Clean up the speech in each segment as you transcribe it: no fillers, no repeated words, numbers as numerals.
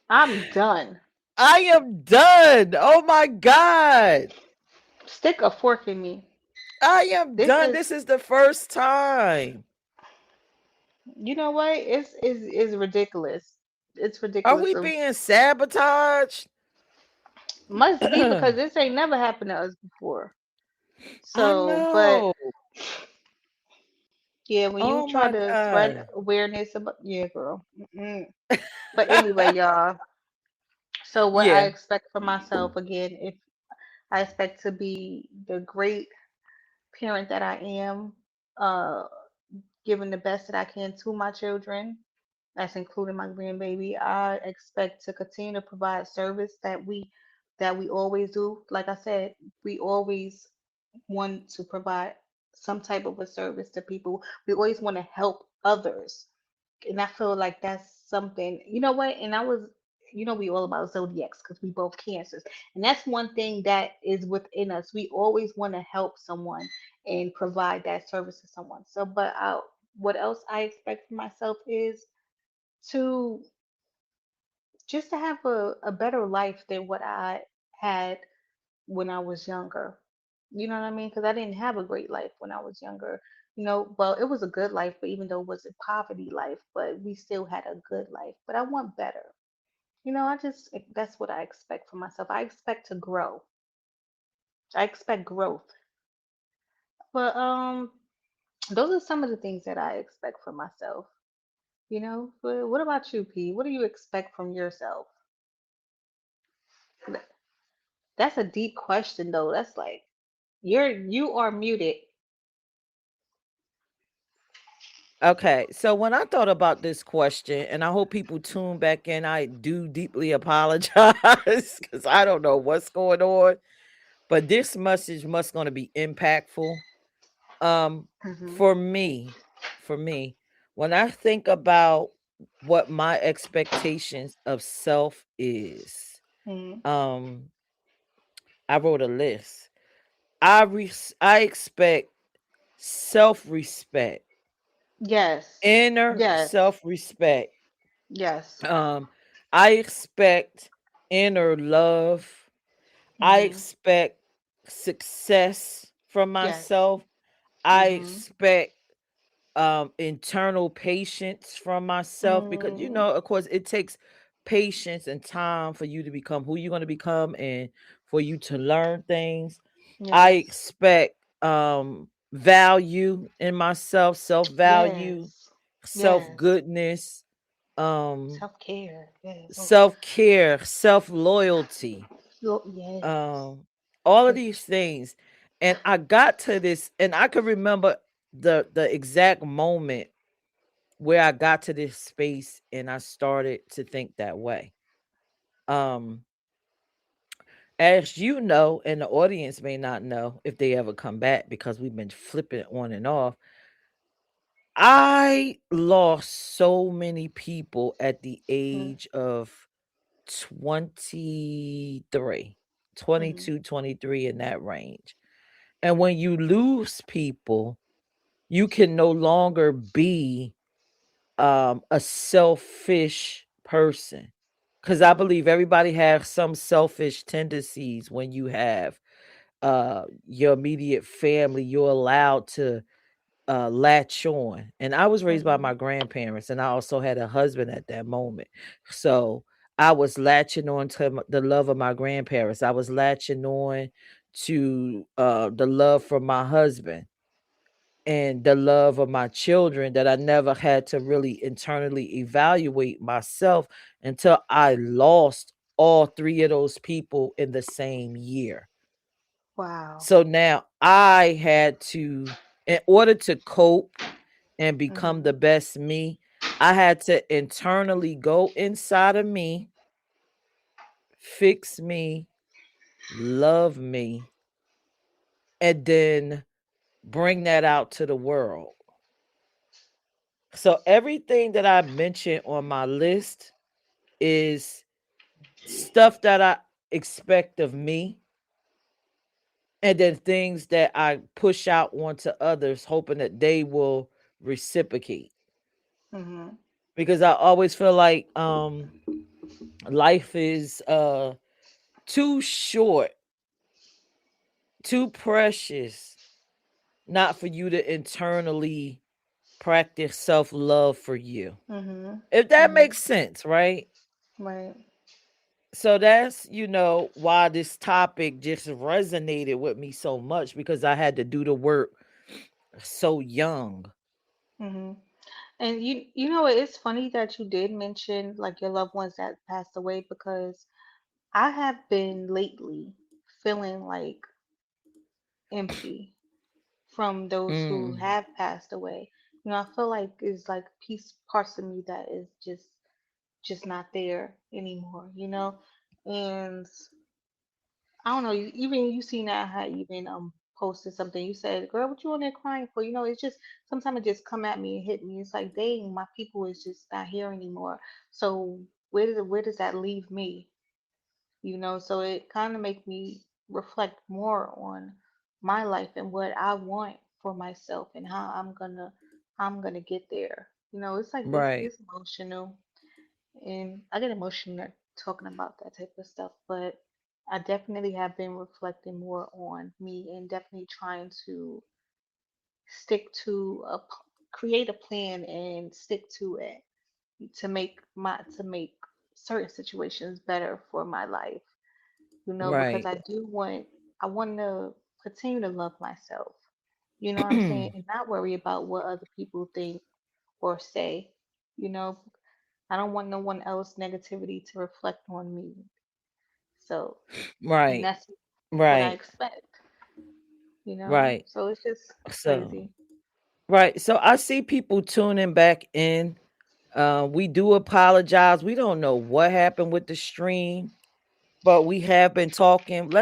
I'm done. I am done. Oh my God. Stick a fork in me. I am This done. is, This is the first time. you know what? It's ridiculous. It's Are ridiculous. we So being sabotaged? must be I because this ain't never happened to us before. So, but know. yeah, when you Oh try my to spread God. awareness about, yeah, girl. Mm-mm. But anyway, y'all. So what I Yeah. expect for myself again, if I expect to be the great parent that I am, uh, giving the best that I can to my children, that's including my grandbaby. I expect to continue to provide service that we always do. Like I said, we always want to provide some type of a service to people. We always want to help others. And I feel like that's something, you know what? And I was, we all about zodiacs because we both cancers. And that's one thing that is within us. We always want to help someone and provide that service to someone. So, but what else I expect from myself is to just to have a better life than what I had when I was younger. You know what I mean? Because I didn't have a great life when I was younger. Well, it was a good life, but even though it was a poverty life, but we still had a good life. But I want better. That's what I expect for myself. I expect to grow. I expect growth. But those are some of the things that I expect for myself. But what about you, P? What do you expect from yourself? That's a deep question, though. That's like you are muted. Okay. So when I thought about this question, and I hope people tune back in, I do deeply apologize because I don't know what's going on. But this message must gonna be impactful. Um, Hmm. for me, for me, when I think about what my expectations of self is, Hmm. um, I wrote a list. I expect self-respect, Yes. inner Yes. self-respect. Yes. Um, I expect inner love. I Hmm. expect success from Yes. myself. I Hmm. expect internal patience from myself because Mm. of course it takes patience and time for you to become who you're going to become and for you to learn things. I Yes. expect value in myself, self value, Yes. self Yes. goodness, um Self care. Yes. Oh. self care, self loyalty, Yes. um all of Yes. these things. And I got to this, and I could remember the exact moment where I got to this space and I started to think that way. Um, as you know, and the audience may not know if they ever come back because we've been flipping on and off. I lost so many people at the Mm-hmm. age of 23, 22, 23 in that range. And when you lose people, you can no longer be a selfish person, because I Mm-hmm. believe everybody has some selfish tendencies. When you have your immediate family, you're allowed to latch on. And I was raised by Mm-hmm. my grandparents, and I also had a husband at that moment, so I was latching on to the love of my grandparents. I was latching on to the love from my husband and the love of my children, that I never had to really internally evaluate myself until I lost all three of those people in the same year. Wow. So now I had to, in order to cope and become Mm-hmm. the best me, I had to internally go inside of me, fix me, love me, and then bring that out to the world. So everything that I mentioned on my list is stuff that I expect of me, and then things that I push out onto others, hoping that they will reciprocate. Mm-hmm. because I always feel like life is too short, too precious, not for you to internally practice self-love for you. Mhm. If that Mhm. makes sense, right? Right. So that's, why this topic just resonated with me so much because I had to do the work so young. Mhm. And you know it's funny that you did mention like your loved ones that passed away because I have been lately feeling like empty from those who Mm, have passed away. You know, I feel like it's like piece parts of me that is just not there anymore, you know? And I don't know, even you seen that how even posted something. You said, "Girl, what you on there crying for?" You know, it's just sometimes it just come at me and hit me. It's like, dang, my people is just not here anymore. So where does that leave me? You know, so it kind of make me reflect more on my life and what I want for myself and how I'm gonna get there. You know, it's like it's right, it's emotional and I get emotional talking about that type of stuff, but I definitely have been reflecting more on me and definitely trying to stick to create a plan and stick to it to make certain situations better for my life, you know, because right. I want to continue to love myself. You know what I'm saying? And not worry about what other people think or say. You know, I don't want no one else negativity to reflect on me. So, and Right, that's what I right, expect, you know? right. So it's just So, crazy. right. So I see people tuning back in. We do apologize. We don't know what happened with the stream, but we have been talking.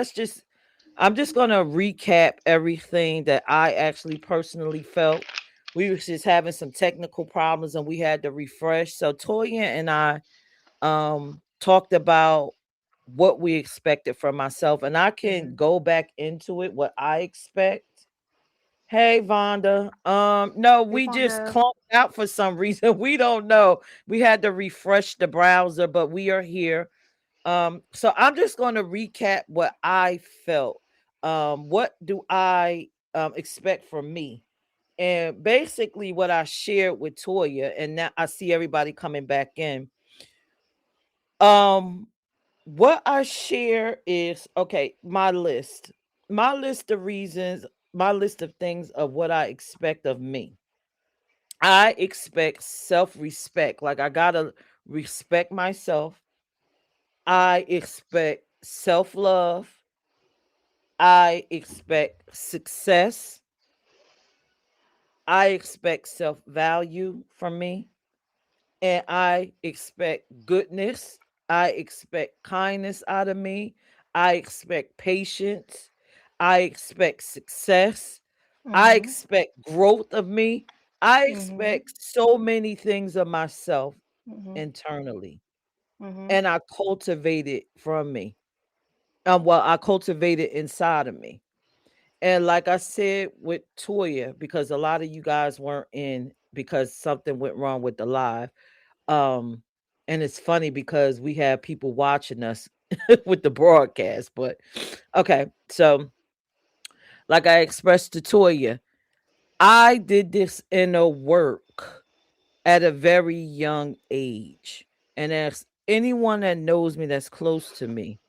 I'm just going to recap everything that I actually personally felt. We were just having some technical problems and we had to refresh. So Toya and I talked about what we expected from myself, and I can Hmm. go back into it what I expect. Hey Vonda. No, Hey, we just Fonda. clunked out for some reason. We don't know. We had to refresh the browser, but we are here. So I'm just going to recap what I felt. What do I expect from me? And basically what I shared with Toya, and now I see everybody coming back in. Um, what I share is okay, my list. My list of reasons, my list of things of what I expect of me. I expect self-respect. Like I gotta respect myself. I expect self-love. I expect success. I expect self-value from me. And I expect goodness. I expect kindness out of me. I expect patience. I expect success. I Hmm. expect growth of me. I Hmm. expect so many things of myself Hmm. internally. Hmm. And I cultivate it from me. I cultivate it inside of me. And like I said with Toya, because a lot of you guys weren't in because something went wrong with the live. Um, and it's funny because we have people watching us with the broadcast. But okay, so like I expressed to Toya, I did this inner work at a very young age. And as anyone that knows me that's close to me,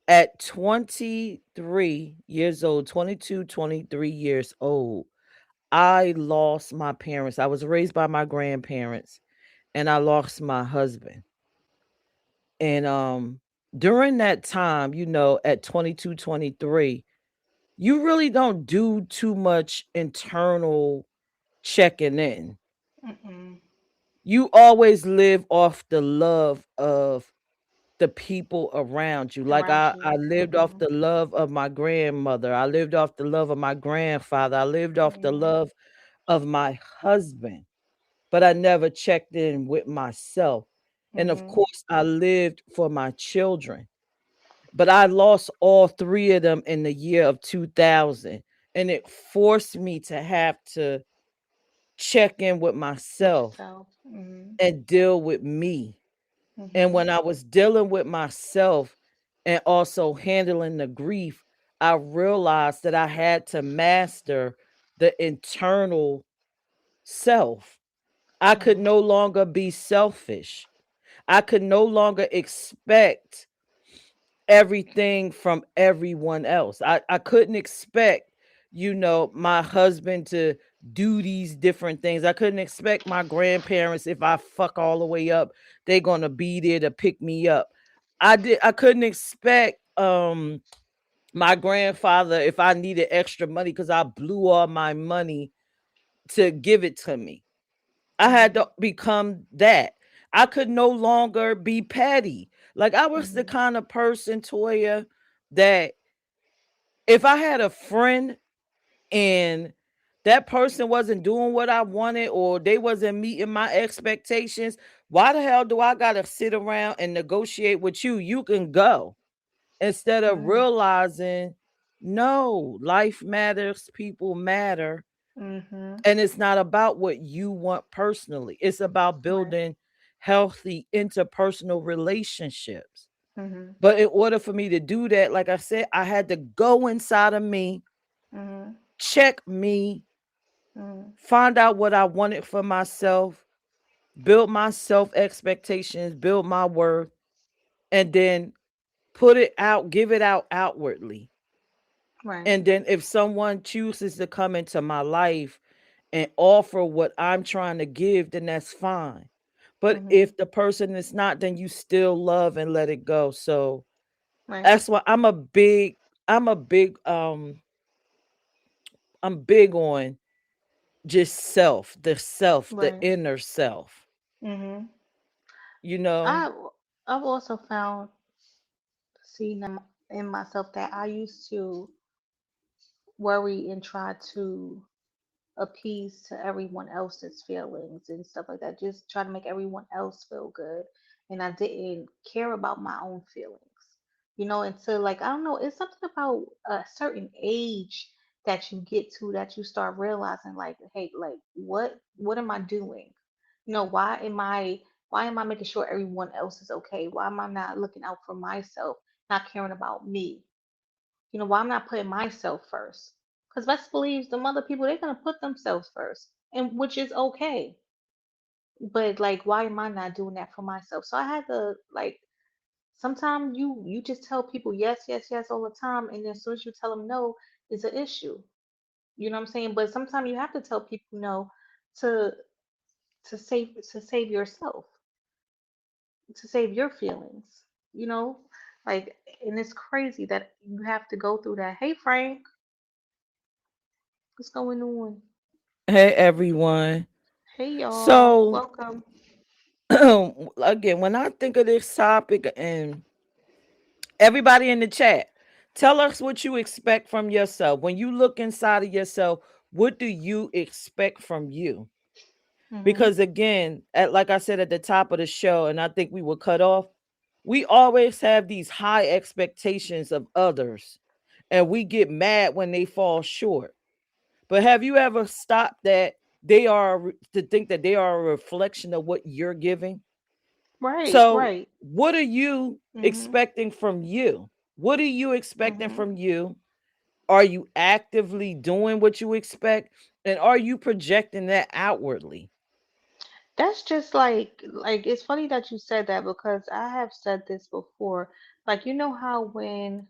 at 23 years old, 22, 23 years old, I lost my parents. I was raised by my grandparents and I lost my husband. And during that time, at 22, 23, you really don't do too much internal checking in. Mm-mm. You always live off the love of the people around you. Like Around I you. lived off Hmm. the love of my grandmother. I lived off the love of my grandfather. I lived off the Hmm. love of my husband, but I never checked in with myself. And of Hmm. course, I lived for my children. But I lost all three of them in the year of 2000. And it forced me to have to check in with With myself. yourself. Mhm. and deal with me. And Mhm. when I was dealing with myself and also handling the grief, I realized that I had to master the internal self. I could Right. no longer be selfish. I could no longer expect everything from everyone else. I couldn't expect, my husband to do these different things. I couldn't expect my grandparents, if I fuck all the way up, they're gonna be there to pick me up. I couldn't expect my grandfather, if I needed extra money because I blew all my money, to give it to me. I had Mhm. to become that. I could no longer be petty. Like I was the Mhm. kind of person, Toya, that if I had a friend and that person wasn't doing what I wanted or they wasn't meeting my expectations, why the hell do I gotta sit around and negotiate with you? You can go. Instead of Right. realizing, no, life matters, people matter, Mhm. and it's not about what you want personally. It's about Right. building healthy interpersonal relationships. Mhm. But in order for me to do that, like I said, I had to go inside of me, Mhm. check me, Mhm. find out what I wanted for myself, build my self expectations, build my worth, and then put it out, give it out outwardly. Right. And then if someone chooses to come into my life and offer what I'm trying to give, then that's fine. But Mhm. if the person is not, then you still love and let it go. So Right. that's why I'm a big I'm big on just the Right. inner self, Mhm. you know? I I've also found seen in myself that I used to worry and try to appease to everyone else's feelings and stuff like that. Just try to make everyone else feel good. And I didn't care about my own feelings. Until like I don't know, it's something about a certain age that you get to that you start realizing like, hey, like what am I doing? Why am I making sure everyone else is okay? Why am I not looking out for myself, not caring about me? Why I'm not putting myself first? Because best believes the other people, they're gonna put themselves first, and which is okay. But like, why am I not doing that for myself? So I had to like. Sometimes you just tell people yes, yes, yes all the time, and then as soon as you tell them no, it's an issue. You know what I'm saying? But sometimes you have to tell people no to to save yourself, to save your feelings. You know, like, and it's crazy that you have to go through that. Hey, Frank, what's going on? Hey everyone. Hey y'all, So welcome. again, when I think of this topic, and everybody in the chat, tell us what you expect from yourself. When you look inside of yourself, what do you expect from you? Mhm. Because again, like I said at the top of the show, and I think we were cut off, we always have these high expectations of others, and we get mad when they fall short. But have you ever stopped that to think that they are a reflection of what you're giving? Right, So, right. what are you Mhm. expecting from you? What are you expecting Mhm. from you? Are you actively doing what you expect? And are you projecting that outwardly? That's just like it's funny that you said that because I have said this before. Like how when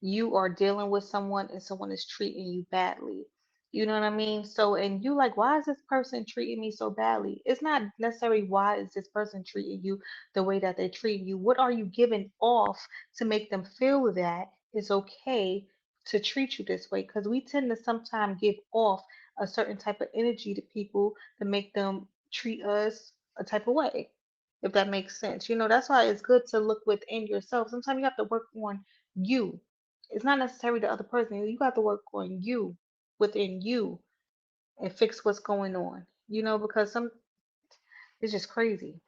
you are dealing with someone and someone is treating you badly. You know what I mean? So, and you like, why is this person treating me so badly? It's not necessarily why is this person treating you the way that they're treating you. What are you giving off to make them feel that it's okay to treat you this way? Because we tend to sometimes give off a certain type of energy to people to make them treat us a type of way. If that makes sense. That's why it's good to look within yourself. Sometimes you have to work on you. It's not necessarily the other person. You got to work on you within you and fix what's going on. Because it's just crazy.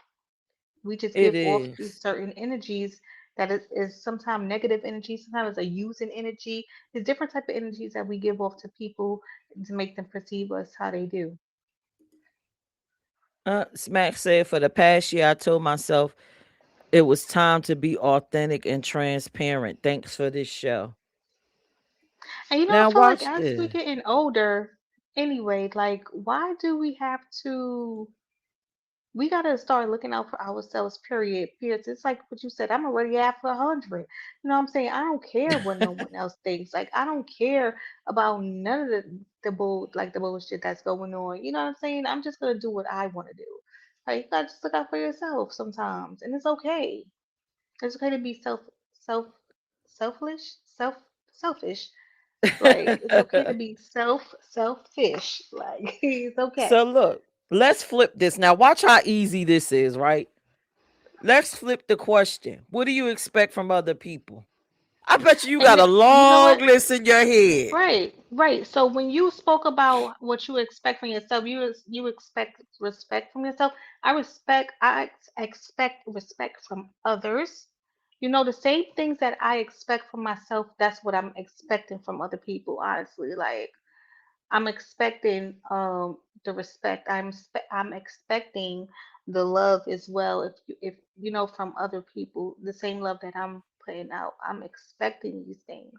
We just It give off these is. certain energies that is sometimes negative energy, sometimes it's a using energy. There's different type of energies that we give off to people to make them perceive us how they do. Smack said, for the past year, I told myself it was time to be authentic and transparent. Thanks for this show. And I Now feel like watch as we're this. getting older, anyway, like why do we have to? We gotta start looking out for ourselves. Period. Period. It's like what you said. I'm already at for 100. You know what I'm saying? I don't care what no one else thinks. Like I don't care about none of the bullshit that's going on. You know what I'm saying? I'm just gonna do what I want to do. Like you gotta just look out for yourself sometimes, and it's okay. It's okay to be self selfish selfish. Like it's okay to be selfish. Like it's So okay. look, let's flip this. Now watch how easy this is, right? Let's flip the question. What do you expect from other people? I bet you And got a you know long what? list in your head. Right, right. So when you spoke about what you expect from yourself, you expect respect from yourself. I expect respect from others. The same things that I expect from myself, that's what I'm expecting from other people, honestly. Like I'm expecting the respect. I'm expecting the love as well. If from other people, the same love that I'm putting out, I'm expecting these things.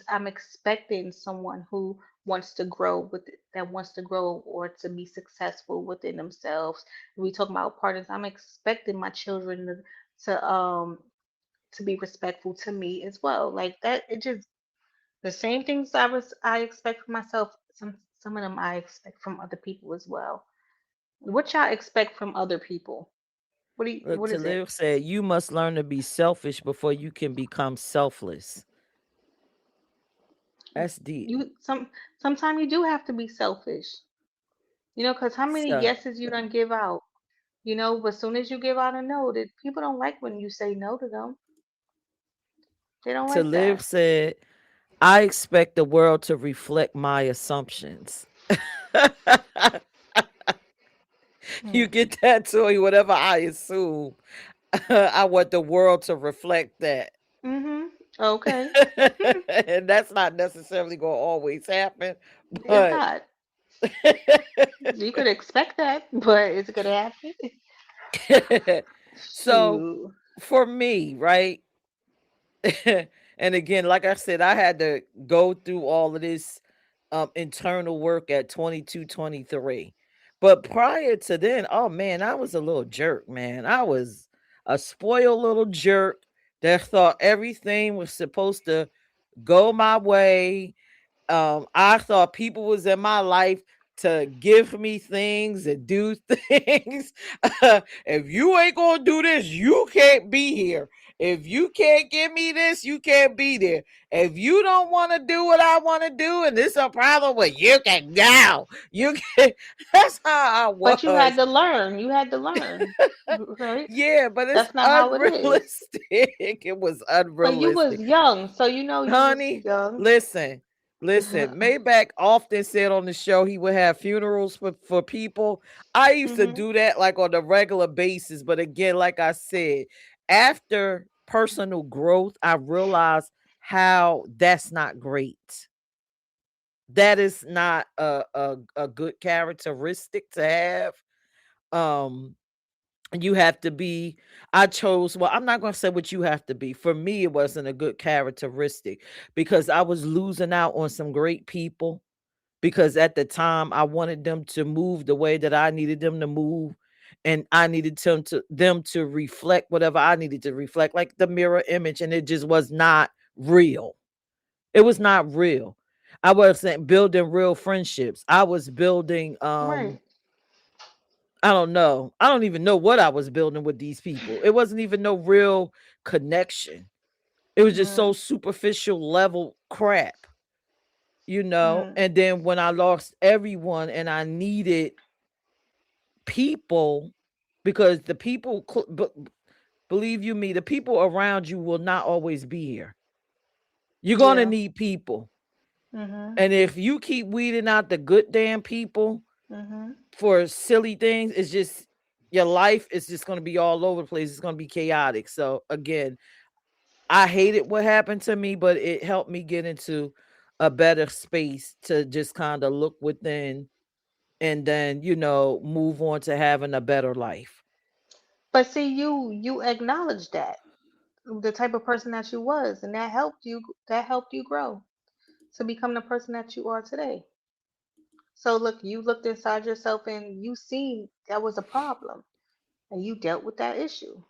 I'm expecting someone who wants to grow that wants to grow or to be successful within themselves. We talk about partners. I'm expecting my children to be respectful to me as well. Like that, it just the same things I expect from myself, some of them I expect from other people as well. What y'all expect from other people? Look, What is it? Talib said, you must learn to be selfish before you can become selfless. That's deep. Sometimes you do have to be selfish. Because how many So, yeses you don't give out? But as soon as you give out a no, that people don't like when you say no to them. They don't like Talib that. said, I expect the world to reflect my assumptions. You Mm. get that, Toy? Whatever I assume, I want the world to reflect that. Mhm. Okay. And that's not necessarily going to always happen, It's but not. You could expect that, but it's gonna happen. so Shoot. for me, right? And again, like I said, I had to go through all of this internal work at 22, 23. But prior to then, oh man, I was a little jerk, man. I was a spoiled little jerk that thought everything was supposed to go my way. I thought people was in my life to give me things and do things. If you ain't gonna do this, you can't be here. If you can't give me this, you can't be there. If you don't want to do what I want to do, and this a problem with, you can go. You can. That's how I But you had was. to learn. You had to learn, right? Yeah, but it's That's not how it is. unrealistic. It was But you was unrealistic. young, so you was Honey, young. listen, listen. Maybach often said on the show he would have funerals for people. I used to Mhm. do that like on a regular basis. But again, like I said, after personal growth, I realized how that's not great. That is not a good characteristic to have. Um, you have to be, I chose, well, I'm not going to say what you have to be. For me, it wasn't a good characteristic because I was losing out on some great people, because at the time I wanted them to move the way that I needed them to move, and I needed them to reflect whatever I needed to reflect, like the mirror image, and it just was not real. It was not real. I wasn't building real friendships. I was building Right. I don't know. I don't even know what I was building with these people. It wasn't even no real connection. It was just so Mm. superficial level crap. Mm. And then when I lost everyone and I needed people, because the people, believe you me, the people around you will not always be here. You're going to Yeah. need people. Mhm. And if you keep weeding out the good damn people Mhm. for silly things, it's just your life is just going to be all over the place. It's going to be chaotic. So again, I hated what happened to me, but it helped me get into a better space to just kind of look within and then, move on to having a better life. But see, you acknowledge that the type of person that you was, and that helped you grow to become the person that you are today. So look, you looked inside yourself and you seen that was a problem, and you dealt with that issue.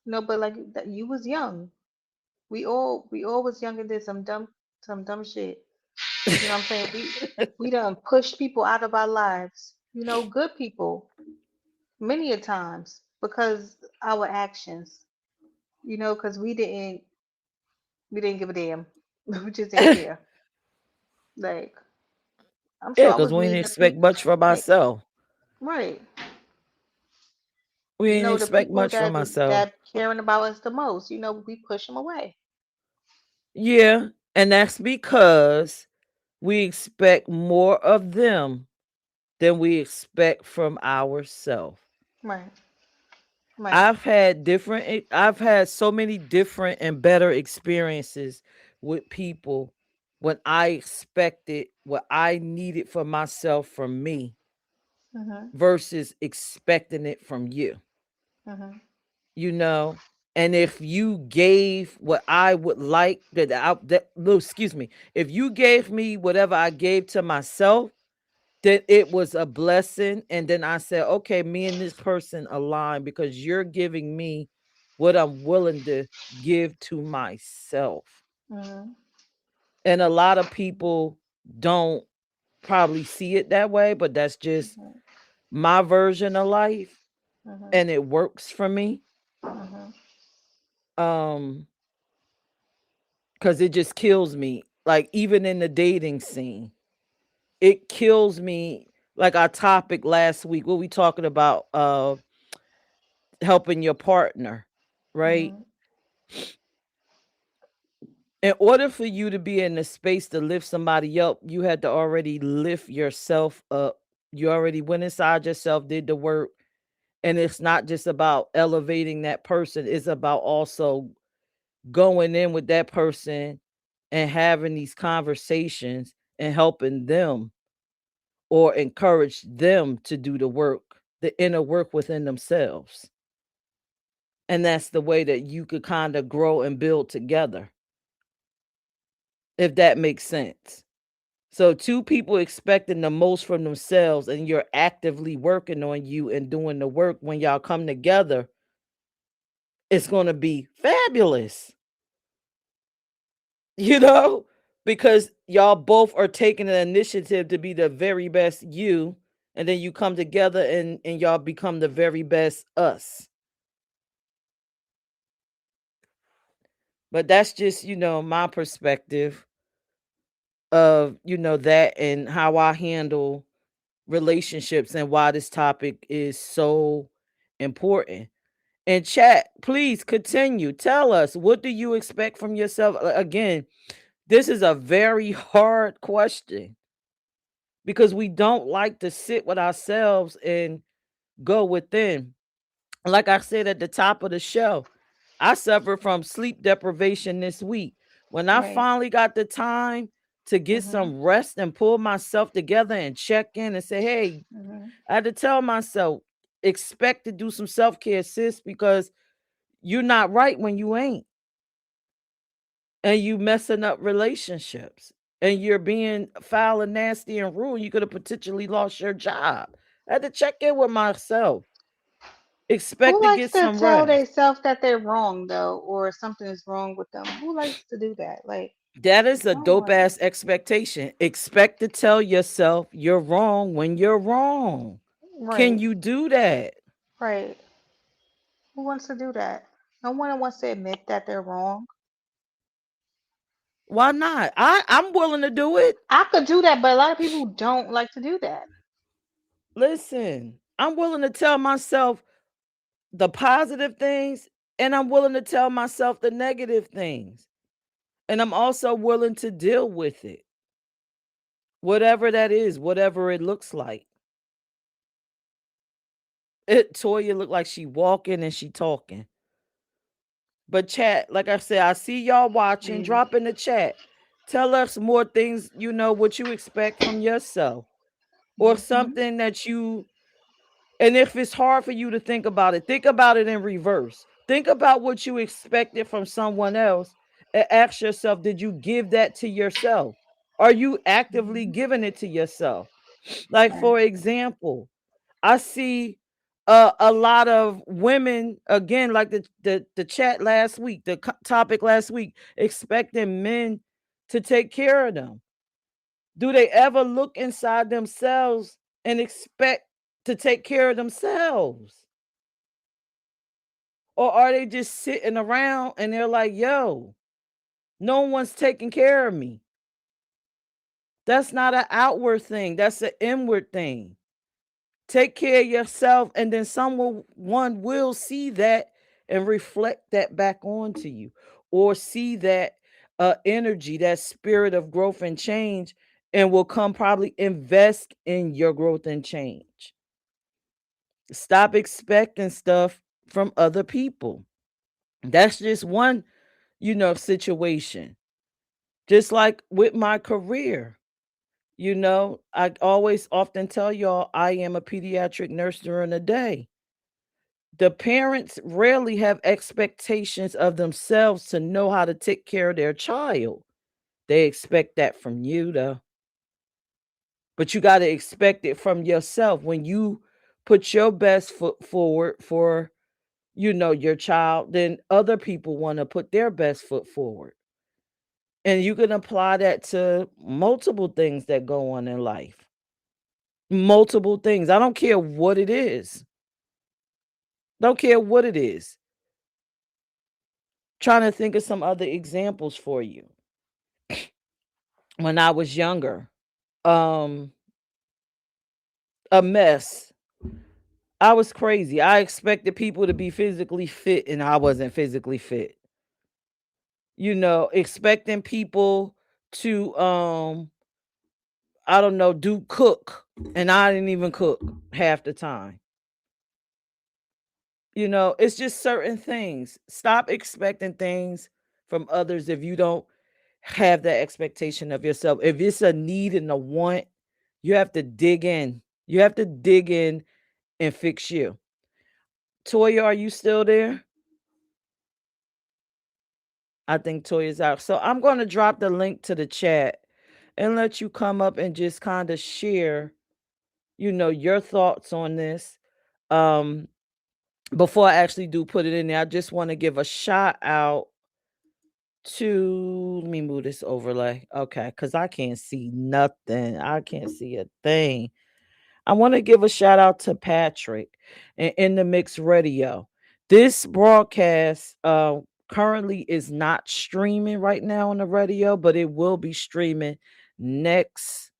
No, but like that, you was young. We all was young and did some dumb shit. You know what I'm saying? We done pushed people out of our lives. Good people, many a times because our actions. Because we didn't give a damn. We just didn't care. Like I'm sure Yeah, I because was we didn't meeting the expect people. much from Right, myself. right. We didn't The expect people much from that myself. that caring about us the most. We push them away. Yeah, and that's because we expect more of them than we expect from ourselves. Right, right. I've had so many different and better experiences with people when I expected what I needed for myself from me Mhm, versus expecting it from you. mhm, you know and if you gave what I would like no, excuse me, if you gave me whatever I gave to myself, then it was a blessing, and then I said, okay, me and this person align because you're giving me what I'm willing to give to myself. mhm, And a lot of people don't probably see it that way, but that's just mhm, my version of life, mhm, and it works for me. mhm, um because it just kills me. Like, even in the dating scene, it kills me. Like our topic last week, what we talking about, helping your partner, right? mhm. In order for you to be in the space to lift somebody up, you had to already lift yourself up. You already went inside yourself, did the work. And it's not just about elevating that person, it's about also going in with that person and having these conversations and helping them, or encourage them to do the work, the inner work within themselves. And that's the way that you could kind of grow and build together, if that makes sense. So, two people expecting the most from themselves, and you're actively working on you and doing the work. When y'all come together, it's going to be fabulous, you know, because y'all both are taking an initiative to be the very best you. And then you come together, and y'all become the very best us. But that's just, my perspective of, that, and how I handle relationships, and why this topic is so important. And chat, please continue. Tell us, what do you expect from yourself? Again, this is a very hard question because we don't like to sit with ourselves and go within. Like I said at the top of the show, I suffered from sleep deprivation this week. When I Right. finally got the time to get Mhm, some rest and pull myself together and check in and say, hey, mhm. I had to tell myself, expect to do some self care, sis, because you're not right when you ain't. And you messing up relationships. And you're being foul and nasty and rude. You could have potentially lost your job. I had to check in with myself. Who Expect to likes get to some tell rest. themselves that they're wrong though, or something is wrong with them? Who likes to do that? Like, That is a no dope one. ass expectation. Expect to tell yourself you're wrong when you're wrong. Can Right, you do that? right. Who wants to do that? No one wants to admit that they're wrong. Why not? I'm willing to do it. I could do that, but a lot of people don't like to do that. Listen, I'm willing to tell myself the positive things, and I'm willing to tell myself the negative things. And I'm also willing to deal with it, whatever that is, whatever it looks like. Toya look like she walking and she talking. But chat, like I said, I see y'all watching. Maybe. Drop in the chat. Tell us more things, what you expect from yourself. or Mhm. something that you, and if it's hard for you to think about it in reverse. Think about what you expected from someone else and ask yourself, did you give that to yourself? Are you actively Mhm. giving it to yourself? Like, Right. for example, I see a lot of women, again, like the chat last week, the topic last week, expecting men to take care of them. Do they ever look inside themselves and expect to take care of themselves? Or are they just sitting around and they're like, yo, no one's taking care of me? That's not an outward thing, that's an inward thing. Take care of yourself, and then someone one will see that and reflect that back onto you, or see that energy, that spirit of growth and change, and will come probably invest in your growth and change. Stop expecting stuff from other people. That's just one, situation. Just like with my career, I always often tell y'all I am a pediatric nurse during the day. The parents rarely have expectations of themselves to know how to take care of their child. They expect that from you, though. But you got to expect it from yourself. When you put your best foot forward for, your child, then other people want to put their best foot forward. And you can apply that to multiple things that go on in life. Multiple things. I don't care what it is. Don't care what it is. Trying to think of some other examples for you. When I was younger, um, a mess. I was crazy. I expected people to be physically fit and I wasn't physically fit. Expecting people to I don't know, do cook, and I didn't even cook half the time. It's just certain things. Stop expecting things from others if you don't have that expectation of yourself. If it's a need and a want, you have to dig in. You have to dig in and fix you. Toya, are you still there? I think Toya's out. So I'm going to drop the link to the chat and let you come up and just kind of share, your thoughts on this. Um, Before I actually do put it in there, I just want to give a shout out to, let me move this overlay. Okay, because I can't see nothing. I can't see a thing. I want to give a shout out to Patrick and In the Mix Radio. This broadcast currently is not streaming right now on the radio, but it will be streaming next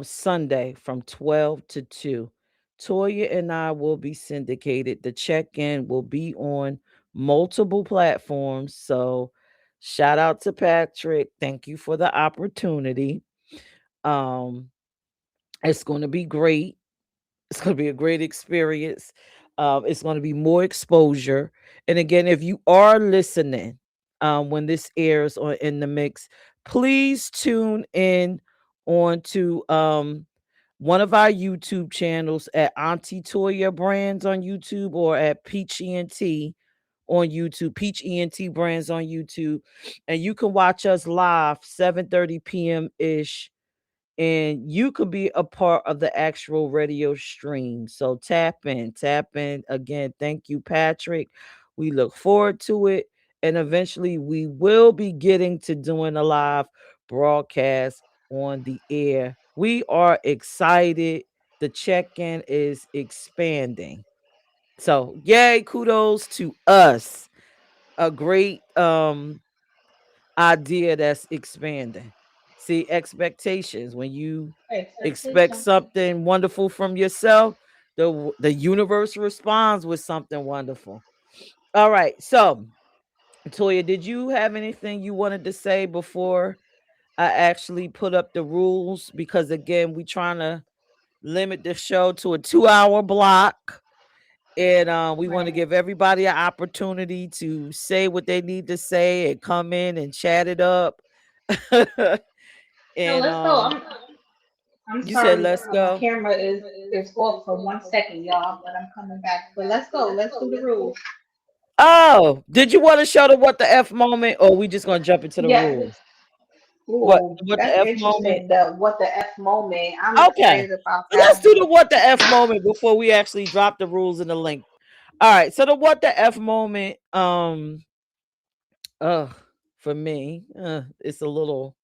Sunday from 12 to 2. Toya and I will be syndicated. The check-in will be on multiple platforms. So shout out to Patrick. Thank you for the opportunity. Um, it's going to be great. It's going to be a great experience. It's going to be more exposure. And again, if you are listening when this airs on In the Mix, please tune in on to one of our YouTube channels at Auntie Toya Brands on YouTube, or at Peach Ent on YouTube, Peach Ent Brands on YouTube. And you can watch us live 7:30 p.m. ish, and you could be a part of the actual radio stream. So tap in, tap in. Again, thank you, Patrick. We look forward to it. And eventually we will be getting to doing a live broadcast on the air. We are excited. The check-in is expanding. So yay, kudos to us. A great idea that's expanding. See, expectations. When you expect Expectation. something wonderful from yourself, the universe responds with something wonderful. All right. So, Toya, did you have anything you wanted to say before I actually put up the rules? Because again, we trying to limit the show to a 2-hour block. And we want to Right. give everybody an opportunity to say what they need to say and come in and chat it up. No, And let's go. I'm You said sorry, let's my go. camera is off for 1 second, y'all, but I'm coming back. But let's go. Let's do the rules. Oh, did you want to show the what the F moment, or we just gonna jump into the Yeah. rules? Ooh, What the that's F moment? interesting. The what the F moment. I'm Okay. excited about So that let's do one. the what the F moment before we actually drop the rules in the link. All right. So the what the F moment, uh, for me, it's a little,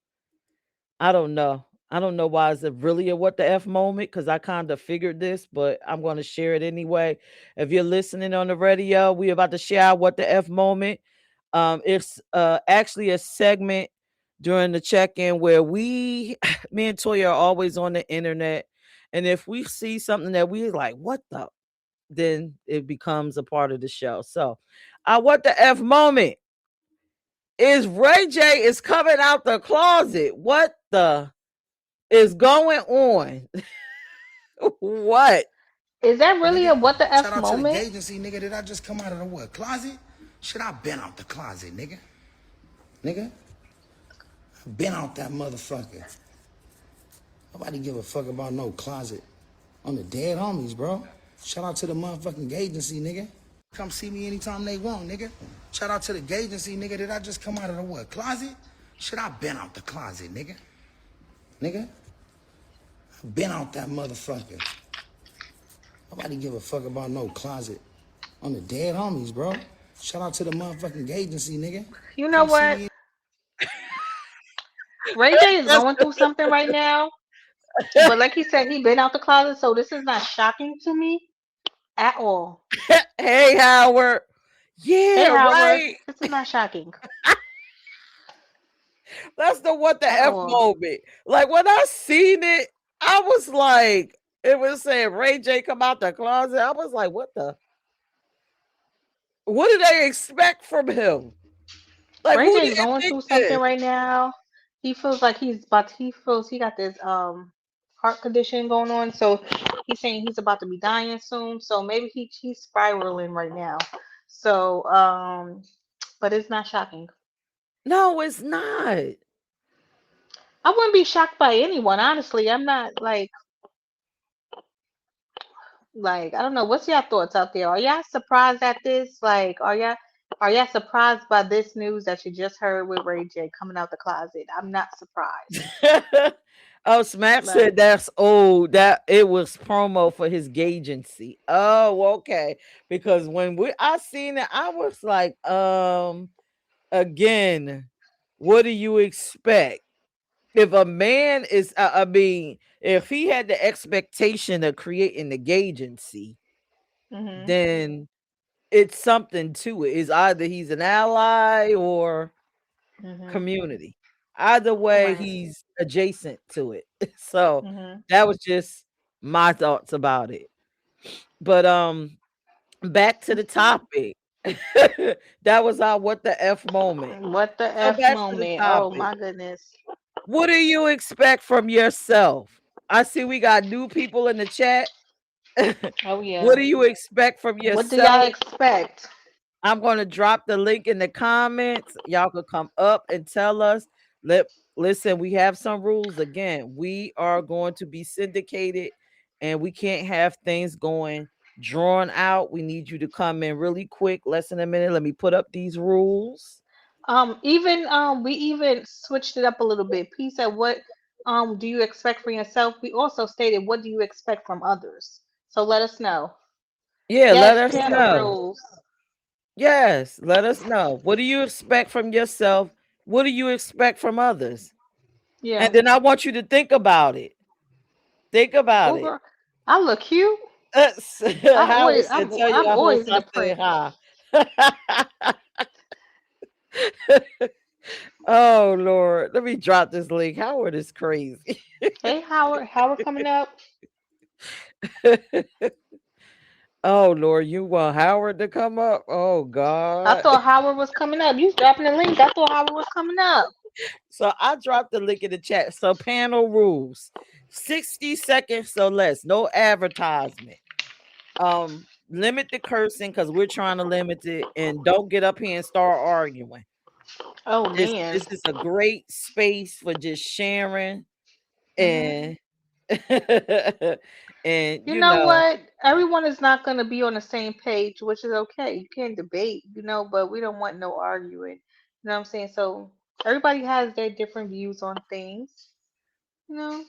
I don't know. I don't know why it's a really a what the F moment because I kind of figured this, but I'm going to share it anyway. If you're listening on the radio, we about to share our what the F moment. It's actually a segment during the check-in where we, me and Toya, are always on the internet, and if we see something that we like, what the, then it becomes a part of the show. So, what the F moment is Ray J is coming out the closet. What the is going on? What? Is that really Nigga, a what the shout F out to the moment? gay agency, nigga. Did I just come out of the what? Closet? Shit, I been out the closet, nigga. Nigga, been out that motherfucker. Nobody give a fuck about no closet on the dead homies, bro. Shout out to the motherfucking gay agency, nigga. Come see me anytime they want, nigga. Shout out to the gay agency, nigga. Did I just come out of the what? Closet? Shit, I been out the closet, nigga. Nigga, been out that motherfucker. Nobody give a fuck about no closet on the dead homies, bro. Shout out to the motherfucking gay agency, nigga. You know Come see what? me. Ray J is That's going through something right now, but like he said, he been out the closet, so this is not shocking to me at all. hey Howard. Hey, Yeah, Howard, right. this is not shocking That's the what the at F all. moment. Like when I seen it, I was like, it was saying Ray J come out the closet. I was like, what do they expect from him? Like Ray who J is didn't going think through something this? right now. He feels like he feels he got this heart condition going on, so he's saying he's about to be dying soon. So maybe he's spiraling right now. So but it's not shocking. No, it's not. I wouldn't be shocked by anyone, honestly. I'm not like I don't know. What's your thoughts out there? Are y'all surprised at this? Like, are y'all surprised by this news that you just heard with Ray J coming out the closet? I'm not surprised. Oh, Smack said Like, that's old. That it was promo for his agency. Oh, okay. Because when I seen it, I was like, again, what do you expect? If a man is, I mean, if he had the expectation of creating the agency, mhm, then it's something to it. Is either he's an ally or mhm, community. Either way, right, he's adjacent to it. So mhm. that was just my thoughts about it. But back to the Okay. topic. That was our what the F moment. What the So F back to the moment? Oh topic. my goodness. What do you expect from yourself? I see we got new people in the chat. Oh What yeah. do you expect from What do y'all yourself? expect? I'm going to drop the link in the comments. Y'all could come up and tell us. Let Listen, we have some rules again. We are going to be syndicated and we can't have things going drawn out. We need you to come in really quick, less than a minute. Let me put up these rules. Even we even switched it up a little bit. P said, "What do you expect from yourself?" We also stated, "What do you expect from others?" So let us know. Yeah, let Yes, us panel know. rules. Yes, let us know. What do you expect from yourself? What do you expect from others? And Yeah. then I want you to think about it. Think about it. Over. I look cute. Howard said, tell I'm your host always in I the said print. hi. Oh Lord. Let me drop this link. Howard is crazy. Hey Howard, Howard coming up. Oh Lord, you want Howard to come up? Oh I God. thought Howard was coming up. You dropping the link. I thought Howard was coming up. So I dropped the link in the chat. So panel rules. 60 seconds or less. No advertisement. Limit the cursing because we're trying to limit it, and don't get up here and start arguing. Oh This man. this is a great space for just sharing Mhm. and And You you know know, what? Everyone is not going to be on the same page, which is okay. You can debate, but we don't want no arguing. You know what I'm saying? So everybody has their different views on things. You know,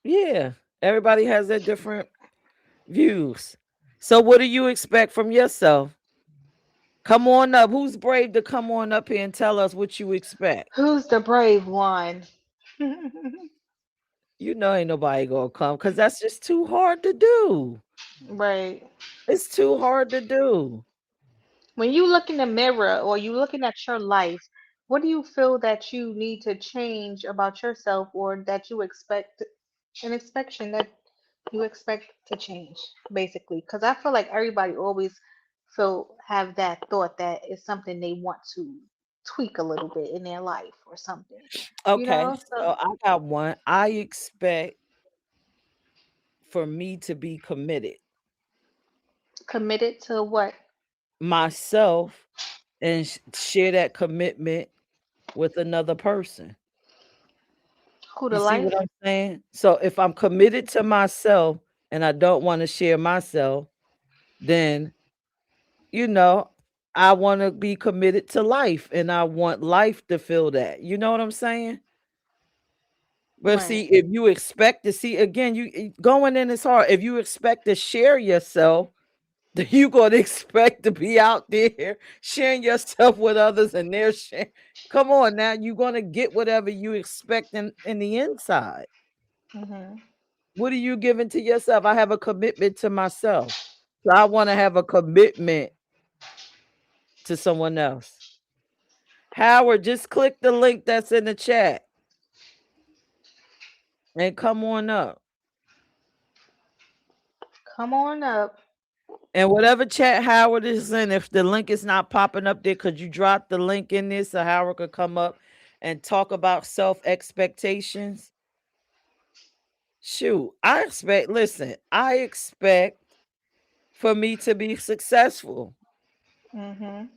yeah, everybody has their different views. So what do you expect from yourself? Come on up. Who's brave to come on up here and tell us what you expect? who's the brave one? You know ain't nobody gonna come because that's just too hard to do. Right. It's too hard to do. When you look in the mirror or you looking at your life, what do you feel that you need to change about yourself or that you expect an expectation that you expect to change, basically? Because I feel like everybody always feel have that thought that it's something they want to tweak a little bit in their life or something. Okay, so So I got one. I expect for me to be committed committed to what? myself and share that commitment with another person. Who You to see what life? I'm saying? So if I'm committed to myself and I don't want to share myself, then you know, I want to be committed to life and I want life to feel that. You know what I'm saying? But see, Right. if you expect to see again, going in is hard. If you expect to share yourself, then you gonna expect to be out there sharing yourself with others and they're sharing. Come on now, you're gonna get whatever you expect in the inside. Mhm. What are you giving to yourself? I have a commitment to myself. So I want to have a commitment to someone else. Howard, just click the link that's in the chat and come on up. Come on up. And whatever chat Howard is in, if the link is not popping up there, could you drop the link in there so Howard could come up and talk about self expectations? Shoot, I expect for me to be successful. Mhm.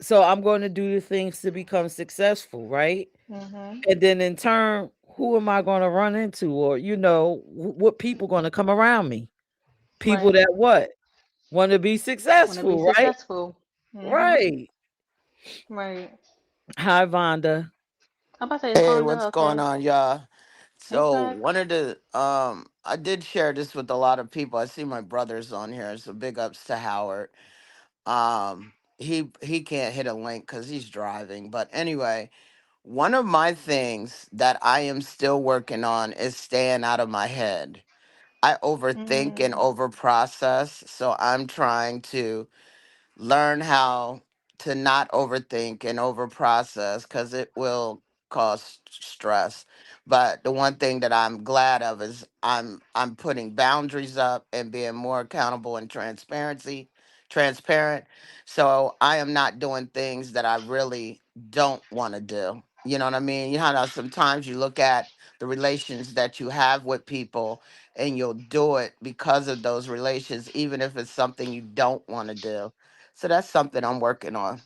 So I'm going to do the things to become successful, right? Mhm. And then in turn, who am I going to run into? Or, what people going to come around me? People Right. that what? Want to be Want to be successful, right? successful. Mhm. Right. Right. Hi, Vonda. I'm about to say Hey, Honda. what's going Okay. on, y'all? Hey, So Zach. wanted to I did share this with a lot of people. I see my brothers on here, so big ups to Howard. He can't hit a link because he's driving. But anyway, one of my things that I am still working on is staying out of my head. I overthink and Mm. overprocess, so I'm trying to learn how to not overthink and overprocess because it will cause stress. But the one thing that I'm glad of is I'm putting boundaries up and being more accountable and transparent. So I am not doing things that I really don't want to do. You know what I mean? You know how sometimes you look at the relations that you have with people and you'll do it because of those relations, even if it's something you don't want to do. So that's something I'm working on.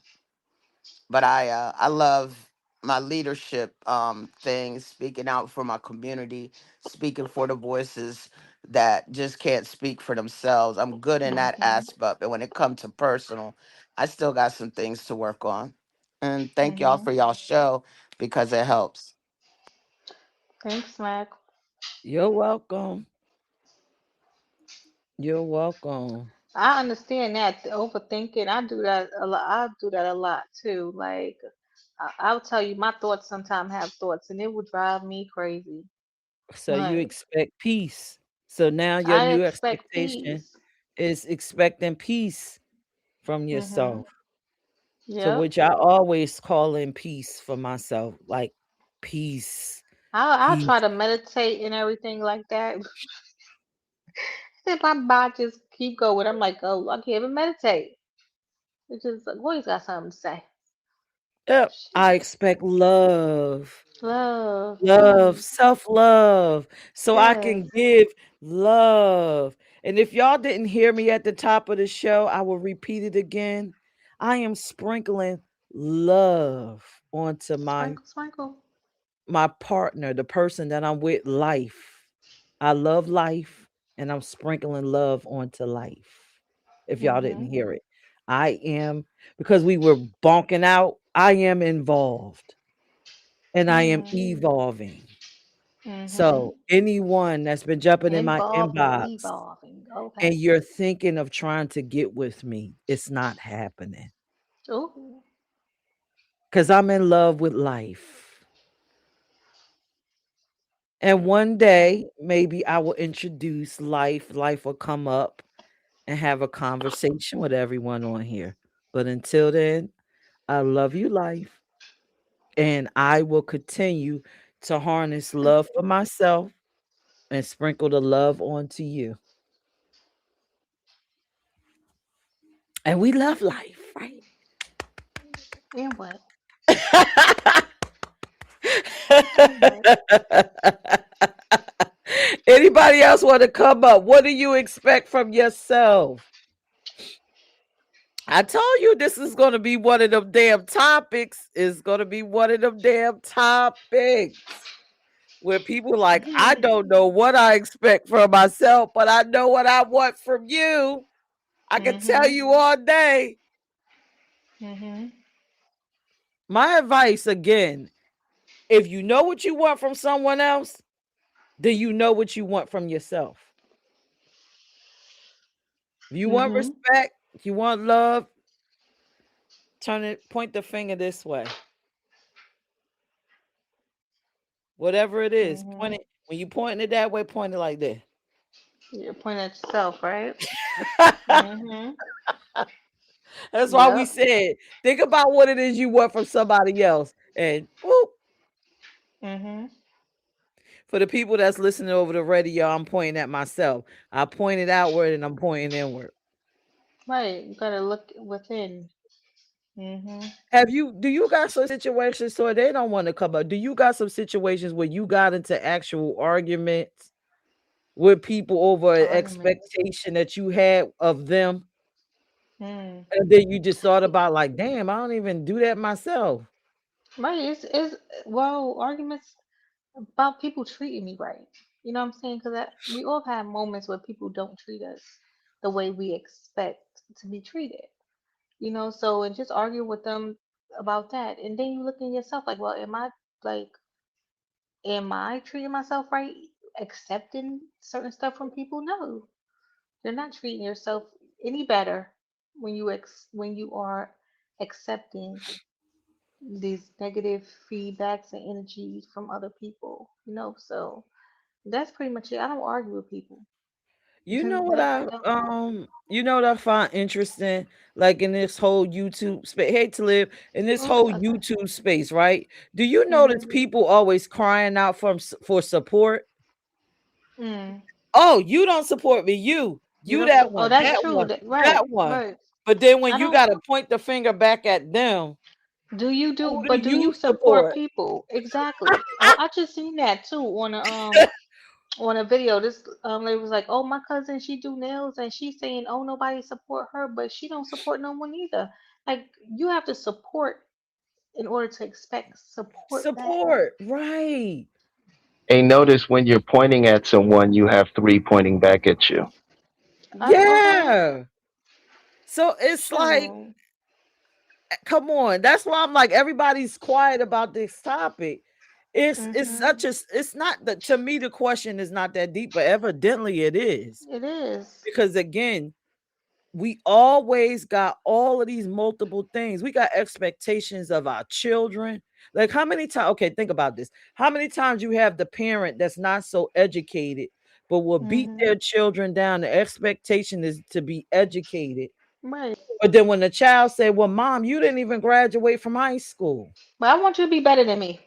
But I love my leadership thing, speaking out for my community, speaking for the voices that just can't speak for themselves. I'm good in that Mhm. aspect, but when it comes to personal, I still got some things to work on. And thank y'all Mhm. for y'all show because it helps. Thanks, Mac. You're welcome. You're welcome. I understand that the overthinking. I do that a lot. I do that a lot too. Like I'll tell you, my thoughts sometimes have thoughts, and it will drive me crazy. So you Like expect peace. So now your I new expect expectation peace. is expecting peace from yourself. Mhm. So Yep. which I always call in peace for myself, like peace, I'll peace. try to meditate and everything like that. If my body just keep going, I'm like, oh, I can't even meditate. It's just like, always got something to say. Yep. I Shit. expect love. Love. Love, Mm. self-love, so I Yes. can give love. And if y'all didn't hear me at the top of the show, I will repeat it again. I am sprinkling love onto my Sprinkle, sprinkle. my partner, the person that I'm with, life. I love life and I'm sprinkling love onto life. If y'all didn't Mhm. hear it, I am, because we were bonking out, I am involved and I am Mhm. evolving. Mhm. So, anyone that's been jumping in my Involved and inbox evolving. and Okay. you're thinking of trying to get with me, it's not happening Ooh. because I'm in love with life. And one day, maybe I will introduce life. Life will come up and have a conversation with everyone on here. But until then, I love you, life. And I will continue to harness love for myself and sprinkle the love onto you. And we love life, right? And what? And what? Anybody else want to come up? What do you expect from yourself? I told you this is going to be one of them damn topics. It's going to be one of them damn topics where people like, I don't know what I expect from myself, but I know what I want from you. I can tell Mhm. you all day. Mhm. My advice again, if you know what you want from someone else, then you know what you want from yourself. If you want Mhm. respect, if you want love, turn it, point the finger this way. Whatever it is, point Mhm. it. When you pointing it that way, point it like this. You're pointing at yourself, right? Mhm. That's why we Yep. said, think about what it is you want from somebody else. And whoop, Mhm. for the people that's listening over the radio, I'm pointing at myself. I pointed outward and I'm pointing inward. Right. You gotta look within. Mhm. Do you got some situations, so they don't want to come up? Do you got some situations where you got into actual arguments with people over an Arguments. expectation that you had of them? Mm. And then you just thought about like, damn, I don't even do that myself. Right. It's well, arguments about people treating me right. You know what I'm saying? Because we all have moments where people don't treat us the way we expect to be treated. You know, so and just argue with them about that, and then you look in yourself like, well, like, am I treating myself right? Accepting certain stuff from people? No, you're not treating yourself any better when when you are accepting these negative feedbacks and energies from other people. You know, so that's pretty much it. I don't argue with people. You know what That I I don't. you know what I find interesting, like in this whole YouTube space. Hate to live in this Oh, whole okay. YouTube space, right? Do you notice Mhm. people always crying out for support? Mm. Oh, you don't support me. You You know, so, that oh, one, that's that true. one, That, right, that one. right. But then when I you don't. gotta point the finger back at them, Do you who do? do But do you you support support? people? Exactly. Oh, I just seen that too on a video. This lady was like, "Oh, my cousin, she do nails, and she's saying, oh, nobody support her, but she don't support no one either. Like you have to support in order to expect support back. Support, right? And notice when you're pointing at someone, you have three pointing back at you. Okay, Yeah. So it's like, shoot. come on. That's why I'm like, everybody's quiet about this topic. It's Mhm. such a it's not that, to me the question is not that deep, but evidently it is. It is. Because again, we always got all of these multiple things. We got expectations of our children. Like how many times, okay, think about this. How many times you have the parent that's not so educated, but will beat Mhm. their children down. The expectation is to be educated. Right. But then when the child say, well, mom, you didn't even graduate from high school. But I want you to be better than me.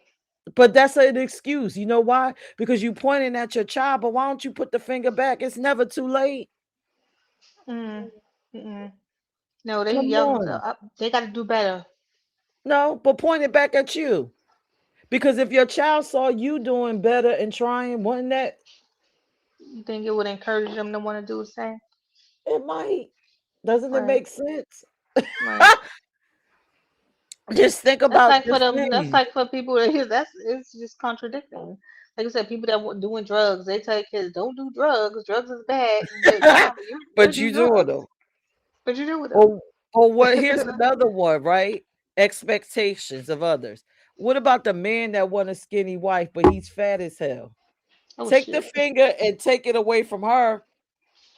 But that's an excuse. You know why? Because you pointing at your child, but why don't you put the finger back? It's never too late. Mm. Mm. No, they Come young. on. They got to do better. No, but point it back at you. Because if your child saw you doing better and trying, wasn't that, You think it would encourage them to want to do the same? it might. Doesn't it Right. make sense? Right. Just think That's about like for the them. That's things. like for people that that's it's just contradicting. Like I said, people that doing drugs, they tell kids don't do drugs. Drugs is bad, but nah, but you But you do doing drugs, them. but you do with them. Or what, here's another one, right? Expectations of others. What about the man that want a skinny wife, but he's fat as hell? Oh Take the shit. finger and take it away from her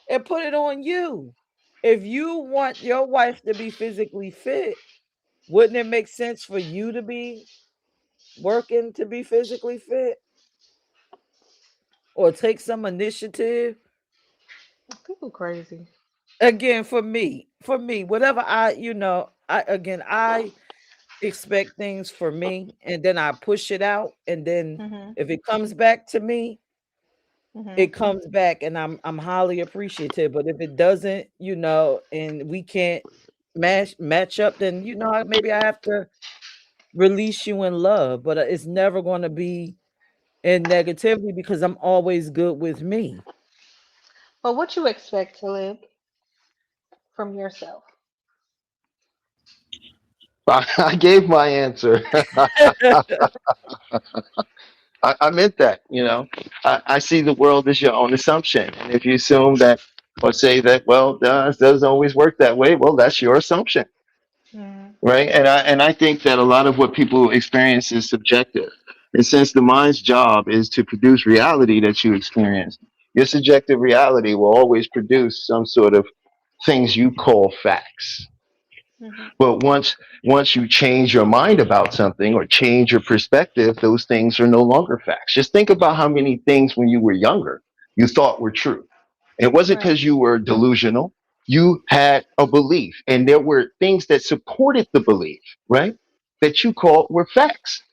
and put it on you. If you want your wife to be physically fit, wouldn't it make sense for you to be working to be physically fit or take some initiative? People crazy. Again, for me, whatever I expect things for me and then I push it out, and then Mhm. if it comes back to me, Mhm. it comes back and I'm highly appreciative. But if it doesn't, and we can't match up, then maybe I have to release you in love, but it's never going to be in negativity because I'm always good with me. But what you expect to live from yourself? I gave my answer. I meant that, you know. I see the world as your own assumption. And if you assume that or say that, well, it doesn't always work that way, well, that's your assumption. Mhm. Right. And I think that a lot of what people experience is subjective. And since the mind's job is to produce reality that you experience, your subjective reality will always produce some sort of things you call facts. Mhm. But once you change your mind about something or change your perspective, those things are no longer facts. Just think about how many things when you were younger you thought were true. It wasn't Right. because you were delusional. You had a belief, and there were things that supported the belief, right? That you called were facts.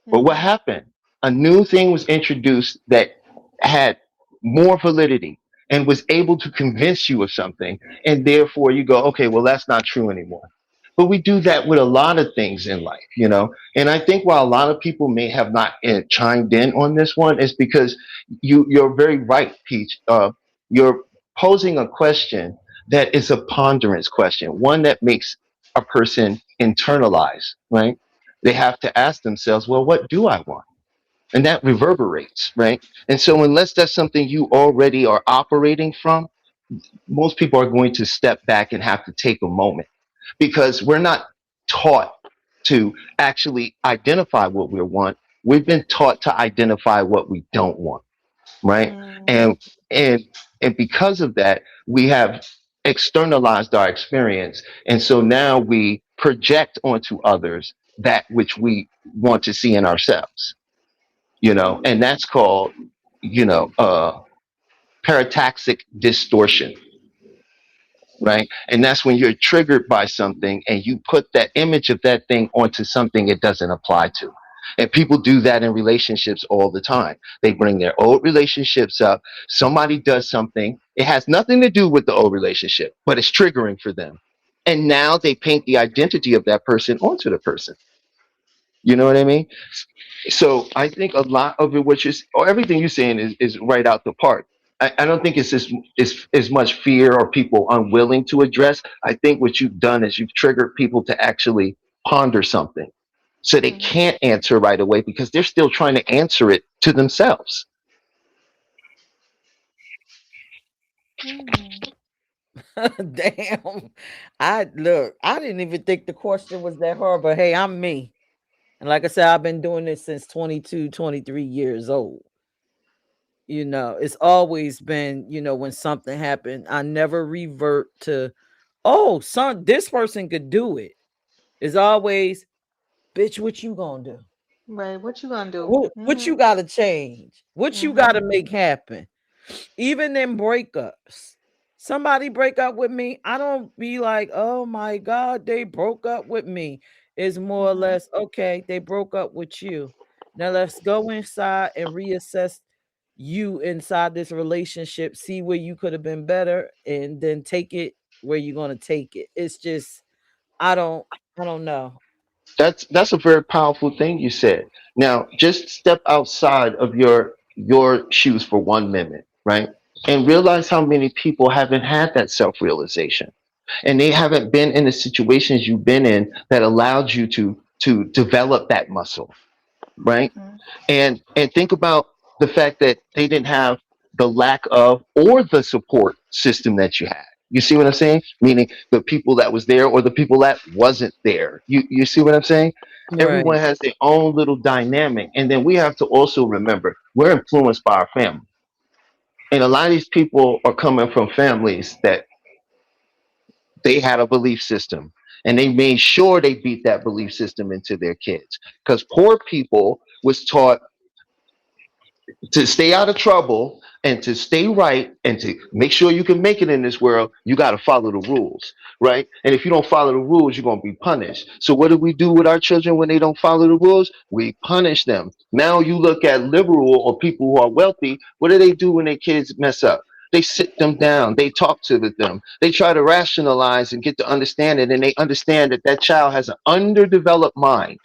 But what Mhm. happened? A new thing was introduced that had more validity and was able to convince you of something. And therefore you go, okay, well, that's not true anymore. But we do that with a lot of things in life, you know? And I think while a lot of people may have not chimed in on this one, is because you're very right, Peach. You're posing a question that is a ponderance question, one that makes a person internalize, right? They have to ask themselves, well, what do I want? And that reverberates, right? And so, unless that's something you already are operating from, most people are going to step back and have to take a moment because we're not taught to actually identify what we want. We've been taught to identify what we don't want, right? Mhm. And and and because of that, we have externalized our experience, and so now we project onto others that which we want to see in ourselves, and Mhm. that's called, you know, parataxic distortion, right? And that's when you're triggered by something and you put that image of that thing onto something it doesn't apply to. And people do that in relationships all the time. They bring their old relationships up. Somebody does something. It has nothing to do with the old relationship, but it's triggering for them. And now they paint the identity of that person onto the person. You know what I mean? So I think a lot of it, which is, or everything you're saying, is right out the park. I don't think it's as much fear or people unwilling to address. I think what you've done is you've triggered people to actually ponder something, so they Mhm. can't answer right away because they're still trying to answer it to themselves. Mhm. Damn. I didn't even think the question was that hard, but hey, I'm me. And like I said, I've been doing this since 22, 23 years old. It's always been, when something happened, I never revert to, oh, this person could do it. It's always, bitch, what you gonna do? Right. What you gonna do? What you Mhm. gotta change? What you Mhm. gotta make happen? Even in breakups, somebody break up with me, I don't be like, oh my God, they broke up with me. It's more or Mhm. less, okay, they broke up with you. Now let's go inside and reassess you inside this relationship, see where you could have been better, and then take it where you're gonna take it. It's just, I don't, I don't know. That's a very powerful thing you said. Now, just step outside of your shoes for 1 minute, right? And realize how many people haven't had that self realization. and they haven't been in the situations you've been in that allowed you to develop that muscle, right? Mhm. And think about the fact that they didn't have the lack of or the support system that you had. You see what I'm saying? Meaning the people that was there or the people that wasn't there. You see what I'm saying? Everyone Right. has their own little dynamic, and then we have to also remember we're influenced by our family, and a lot of these people are coming from families that they had a belief system, and they made sure they beat that belief system into their kids, because poor people was taught to stay out of trouble and to stay right and to make sure you can make it in this world, you got to follow the rules, right? And if you don't follow the rules, you're going to be punished. So what do we do with our children when they don't follow the rules? We punish them. Now you look at liberal or people who are wealthy, what do they do when their kids mess up? They sit them down, they talk to them, they try to rationalize and get to understand it, and they understand that that child has an underdeveloped mind.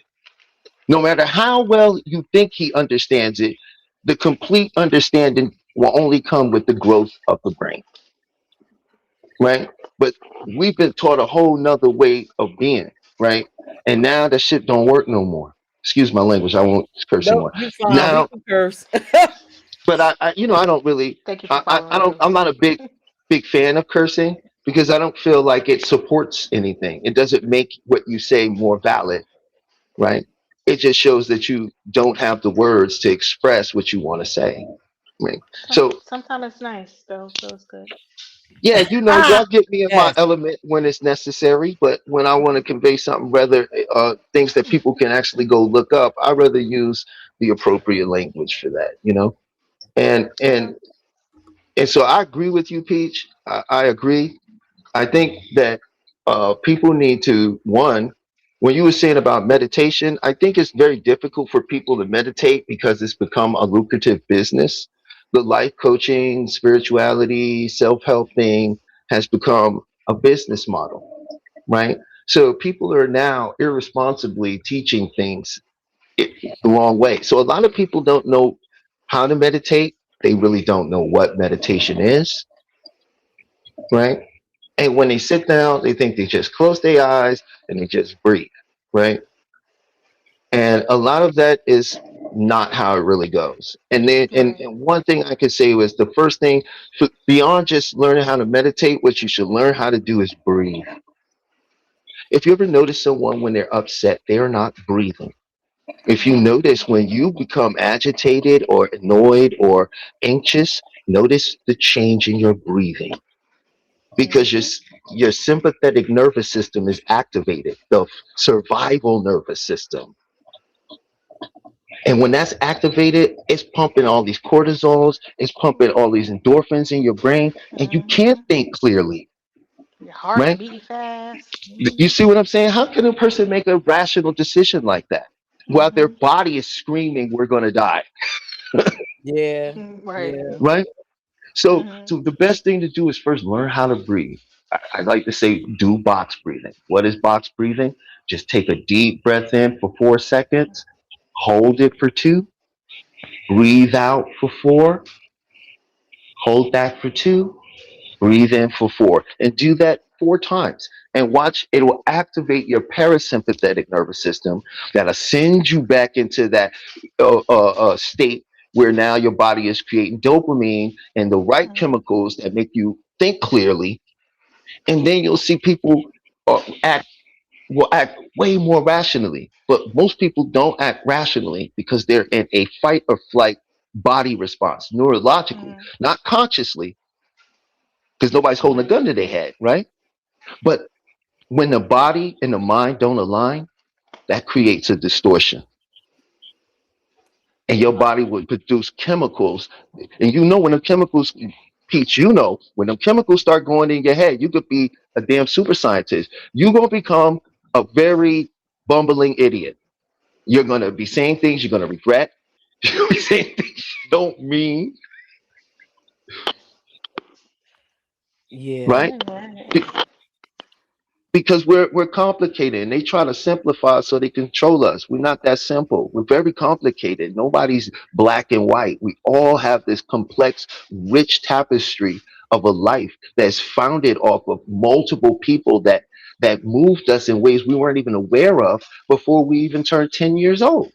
No matter how well you think he understands it, the complete understanding will only come with the growth of the brain, right? But we've been taught a whole nother way of being, right? And now that shit don't work no more. Excuse my language. I won't curse No, anymore. you fine. We Now, can curse. but I don't really, Thank you for I following don't, through. I'm not a big fan of cursing because I don't feel like it supports anything. It doesn't make what you say more valid, right? It just shows that you don't have the words to express what you want to say. Right. So Sometimes it's nice though, so it's good. yeah, y'all get me in my Yes. element when it's necessary, but when I want to convey something, rather things that people can actually go look up, I rather use the appropriate language for that. And Yeah. and and so I agree with you, Peach. I agree. I think that people need to, one, when you were saying about meditation, I think it's very difficult for people to meditate because it's become a lucrative business. The life coaching, spirituality, self help thing has become a business model, right? So people are now irresponsibly teaching things the wrong way. So a lot of people don't know how to meditate. They really don't know what meditation is, right? And when they sit down, they think they just close their eyes and they just breathe, right? And a lot of that is not how it really goes. And then, Right. and one thing I could say was the first thing, beyond just learning how to meditate, what you should learn how to do is breathe. If you ever notice someone when they're upset, they are not breathing. If you Mhm. notice when you become agitated or annoyed or anxious, notice the change in your breathing because Mhm. your sympathetic nervous system is activated, the survival nervous system. And when that's activated, it's pumping all these cortisols, it's pumping all these endorphins in your brain, and you can't Mhm. think clearly, Your heart's right? beating fast. You Mhm. see what I'm saying? How can a person make a rational decision like that while their Mhm. body is screaming, "We're going to die," Yeah. Right. Yeah. right? So, Mhm. so the best thing to do is first learn how to breathe. I like to say do box breathing. What is box breathing? Just take a deep breath in for 4 seconds, hold it for two, breathe out for four, hold that for two, breathe in for four, and do that 4 times. And watch, it will activate your parasympathetic nervous system that'll send you back into that state where now your body is creating dopamine and the right Mhm. chemicals that make you think clearly. And then you'll see people act will act way more rationally. But most people don't act rationally because they're in a fight or flight body response, neurologically, Mhm. not consciously, because nobody's holding a Right. gun to their head, right? But when the body and the mind don't align, that creates a distortion. And your body Okay. would produce chemicals. And when the chemicals, Peach, when the chemicals start going in your head, you could be a damn super scientist. You're going to become a very bumbling idiot. You're going to be saying things you're going to regret. You're going to be saying things you don't mean, Yeah. right? Right. Right. Be- Because we're complicated and they try to simplify us so they control us. We're not that simple. We're very complicated. Nobody's black and white. We all have this complex, rich tapestry of a life that's founded off of multiple people that moved us in ways we weren't even aware of before we even turned 10 years old.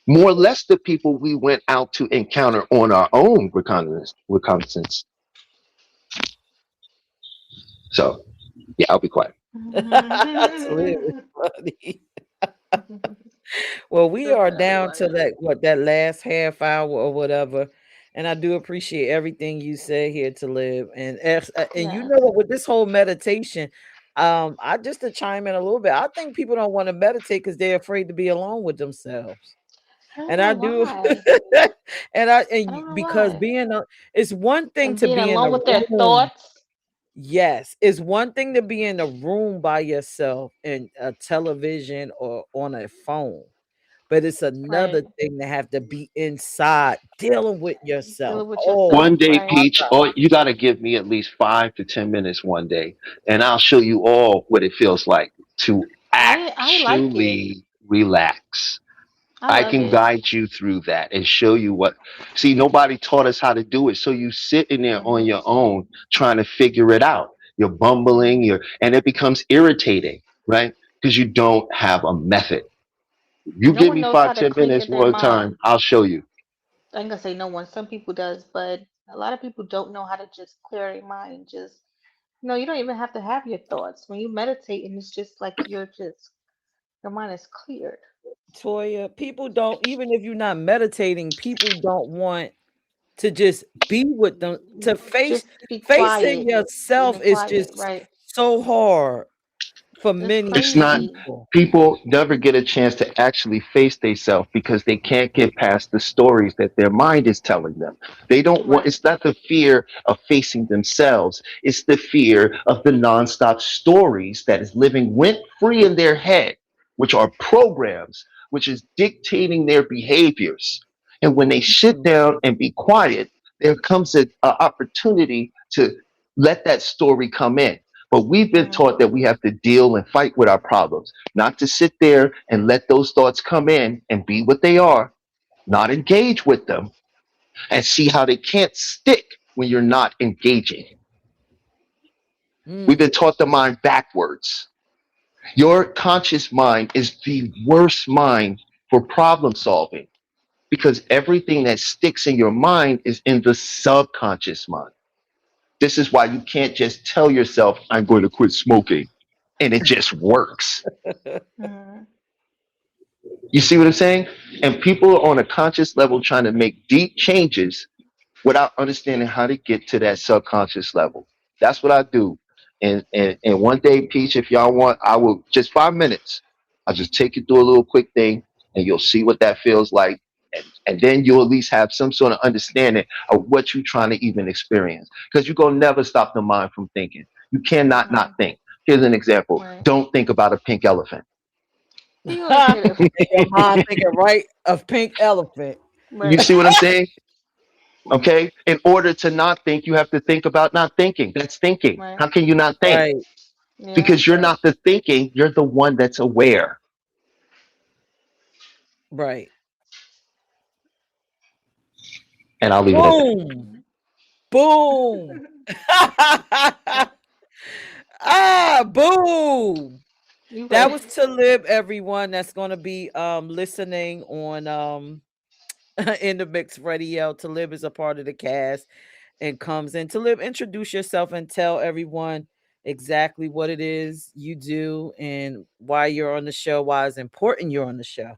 More or less the people we went out to encounter on our own reconnaissance. So yeah, I'll be quiet. Talib is funny. Well, we That's are really down to funny. that last half hour or whatever, and I do appreciate everything you said here to live. And you know Yes. what, with this whole meditation, I just to chime in a little bit. I think people don't want to meditate because they're afraid to be alone with themselves. I don't And know I do, why. I don't know because why. it's one thing And to being be in a alone with their room. thoughts. Yes, it's one thing to be in a room by yourself and a television or on a phone, but it's another Right. thing to have to be inside dealing with yourself. Dealing with Oh yourself. One day, Right. my Peach, God. oh, you got to give me at least 5 to 10 minutes one day, and I'll show you all what it feels like to I like it. actually relax. I I love can it. guide you through that and show you what. See, nobody taught us how to do it. So you sitting there on Mhm. your own trying to figure it out. You're bumbling, Mhm. and it becomes irritating, right? Because you don't have a method. You No give one me knows five, how to ten clear minutes their one time, mind. I'll show you. I ain't gonna say no one. Some people does, but a lot of people don't know how to just clear their mind. Just you don't even have to have your thoughts when you meditate, and it's just like your mind is cleared. Toya, people don't, even if you're not meditating, people don't want to just be with them. To Just be facing quiet, being yourself is quiet, just right? so hard for It's many It's not, crazy. people. people never get a chance to actually face themselves because they can't get past the stories that their mind is telling them. They don't want, Right. it's not the fear of facing themselves, it's the fear of the nonstop stories that is living rent free in their head, which are programs, which is dictating their behaviors. And when they sit Mhm. down and be quiet, there comes a opportunity to let that story come in. But we've been Mhm. taught that we have to deal and fight with our problems, not to sit there and let those thoughts come in and be what they are, not engage with them, and see how they can't stick when you're not engaging. We've Mm. been taught the mind backwards. Your conscious mind is the worst mind for problem solving because everything that sticks in your mind is in the subconscious mind. This is why you can't just tell yourself, I'm going to quit smoking, and it just works. Mhm. You see what I'm saying? And people are on a conscious level trying to make deep changes without understanding how to get to that subconscious level. That's what I do. And one day, Peach, if y'all want, I will just 5 minutes. I'll just take you through a little quick thing and you'll see what that feels like. And then you'll at least have some sort of understanding of what you're trying to even experience. Because you're going to never stop the mind from thinking. You cannot not Mhm. think. Here's an example. Right. Don't think about a pink elephant. You always say that. And your mind thinking right of pink elephant. You Right. see what I'm saying? Okay. In order to not think, you have to think about not thinking. That's thinking. Right. How can you not think? Right, Yeah. Because you're not the thinking, you're the one that's aware. right. And I'll leave it at that. Boom. Boom. Ah, boom. You That right. was to live, everyone that's gonna be listening on in the mix radio. To live is a part of the cast and comes in. To live, introduce yourself and tell everyone exactly what it is you do and why you're on the show, why it's important you're on the show.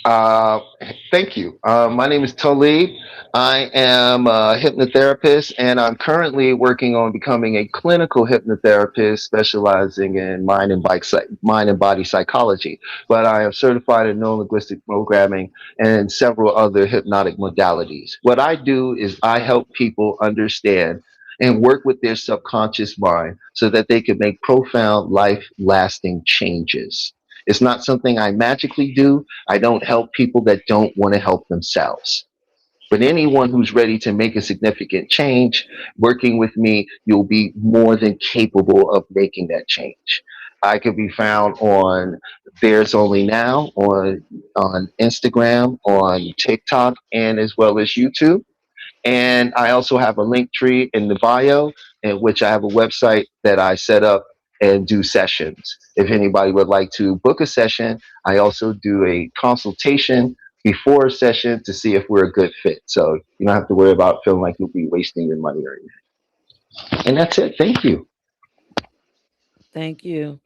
Uh, Thank you. My name is Talib. I am a hypnotherapist, and I'm currently working on becoming a clinical hypnotherapist specializing in mind and body psychology. But I am certified in neuro-linguistic programming and several other hypnotic modalities. What I do is I help people understand and work with their subconscious mind so that they can make profound, life lasting changes. It's not something I magically do. I don't help people that don't want to help themselves. But anyone who's ready to make a significant change, working with me, you'll be more than capable of making that change. I can be found on There's Only Now, on Instagram, on TikTok, and as well as YouTube. And I also have a link tree in the bio, in which I have a website that I set up and do sessions. If anybody would like to book a session, I also do a consultation before a session to see if we're a good fit. So you don't have to worry about feeling like you'll be wasting your money or anything. And that's it. Thank you. Thank you.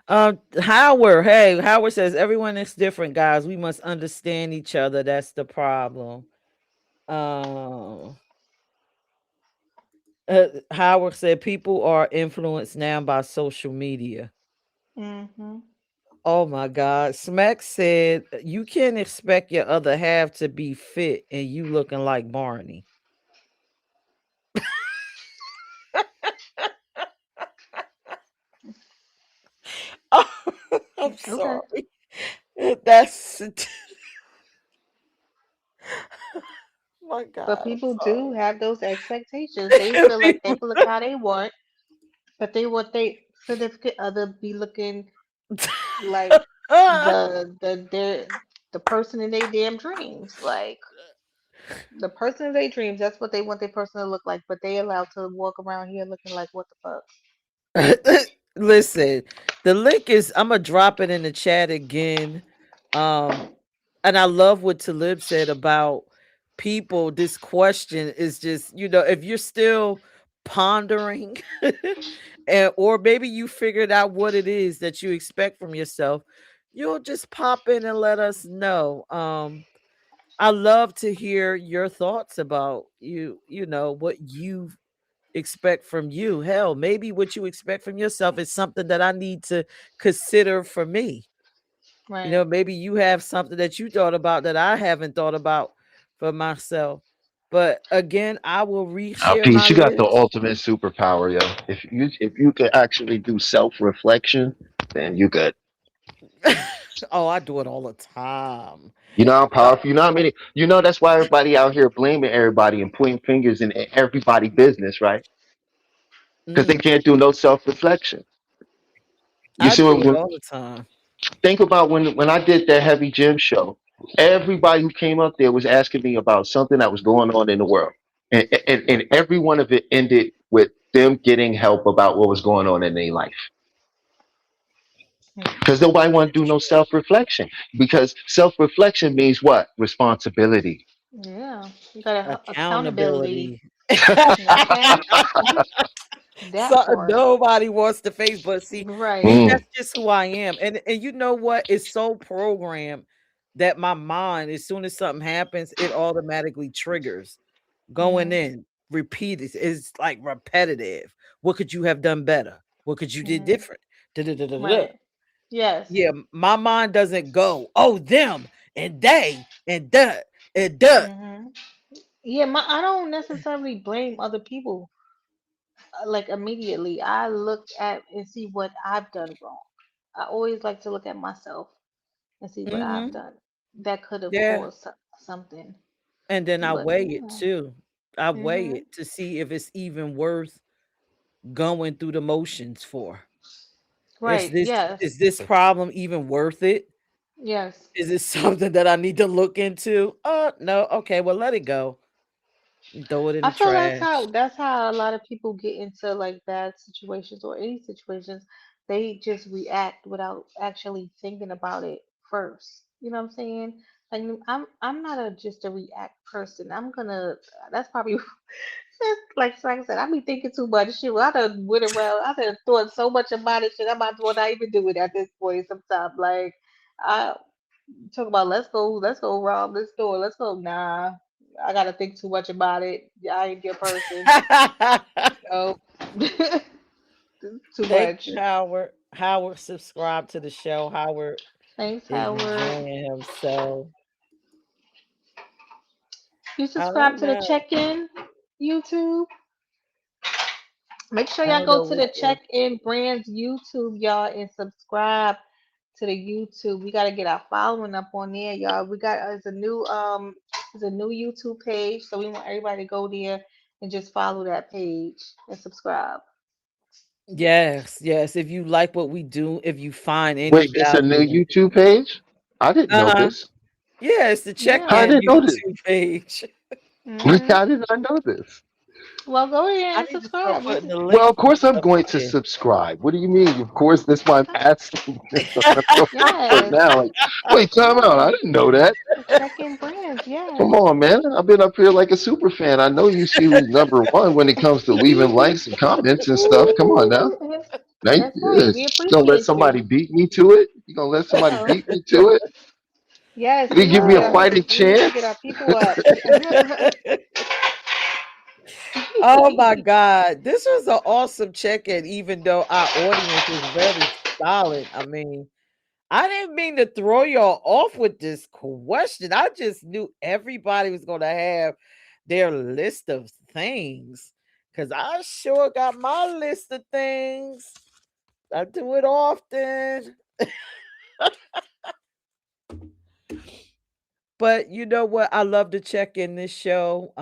Howard, hey, Howard says everyone is different, guys. We must understand each other. That's the problem. Um, Howard said people are influenced now by social media. Mhm. Oh my God. Smack said you can't expect your other half to be fit and you looking like Barney. Oh, I'm Okay. sorry. That's my But God. people I'm do have those expectations. They feel like they sorry. can look how they want, but they want their significant other be looking like the person in their damn dreams. Like the person in their dreams, that's what they want their person to look like, but they allowed to walk around here looking like what the fuck. Listen, the link is I'm gonna drop it in the chat again. Um, and I love what Talib said about people. This question is just, if you're still pondering, and or maybe you figured out what it is that you expect from yourself, you'll just pop in and let us know. I love to hear your thoughts about what you expect from you. Hell, maybe what you expect from yourself is something that I need to consider for me. Right. Maybe you have something that you thought about that I haven't thought about for myself. But again, I will reshare my Peace, you got the list. ultimate superpower, yo. If you could actually do self reflection, then you could. Oh, I do it all the time. You know how Uh, powerful. You know how many. You know that's why everybody out here blaming everybody and pointing fingers in everybody business, right? Because they mm, can't do no self reflection. You I see, do it all the time. think about when I did that heavy gym show. Everybody who came up there was asking me about something that was going on in the world, and every one of it ended with them getting help about what was going on in their life. Because nobody want to do no self reflection. Because self reflection means what? Responsibility. Yeah. You got accountability. Accountability. Okay. That Something part. nobody wants to face, but see, me, Right. Mm. that's just who I am. And you know what? It's so programmed that my mind, as soon as something happens, it automatically triggers going Mhm. in, repeat it. It's like repetitive. What could you have done better? What could you did Mhm. different? Da-da-da-da-da-da. Right. Yes. Yeah, my mind doesn't go, oh, them and they and that and that. Mhm. Yeah, I don't necessarily blame other people like immediately. I look at and see what I've done wrong. I always like to look at myself and see what I've Hmm. done that could have Yeah. caused something. And then I But weigh it yeah. too. I weigh Mhm. it to see if it's even worth going through the motions for. Is Right. this Yes. is this problem even worth it? Yes. Is it something that I need to look into? No. Okay, well let it go. Throw it in I the feel trash. that's how a lot of people get into like bad situations or any situations. They just react without actually thinking about it first. You know what I'm saying? Like I'm not a just a react person. I'm gonna that's probably like I said, I be thinking too much shit. I done went around, I done thought so much about it shit. I might as well not even do it at this point sometimes. Like I talk about let's go rob this store. Let's go. Nah, I gotta think too much about it. Yeah, I ain't your person. No, too Thank much. you, Howard. Howard subscribe to the show. Howard Thanks, is Howard. enjoying himself. You I subscribe don't to the know. check-in YouTube. Make sure I y'all don't go know to which the one. check-in brands YouTube, y'all, and subscribe to the YouTube. We gotta get our following up on there, y'all. We got it's a new YouTube page, so we want everybody to go there and just follow that page and subscribe. Yes, yes. If you like what we do, if you find any Wait, it's a new value. YouTube page? I didn't know Uh-huh. this. Yeah, it's the I Yeah. check-in didn't know this. YouTube page. Hmm. How did I know this? Well, go I ahead and need to start subscribe. putting the Well, links of and course I'm stuff going up to there. subscribe. What do you mean? Of course, that's my passive. Right Yes. now, like, wait, time out. I Yes. didn't know that. Check-in brands. Come Yes. on, man. I've been up here like a super fan. I know you see who's number one when it comes to leaving likes and comments and stuff. Come on now. Now you That's right. We gonna let appreciate somebody you. beat me to it? You gonna let somebody Oh, beat me to it? yes. You We gonna give need to me a get our Oh. fighting we need to get our chance? people up. Oh my God. This was an awesome check-in, even though our audience is very solid. I mean, I didn't mean to throw y'all off with this question. I just knew everybody was going to have their list of things because I sure got my list of things. I do it often. But you know what? I love to check in this show.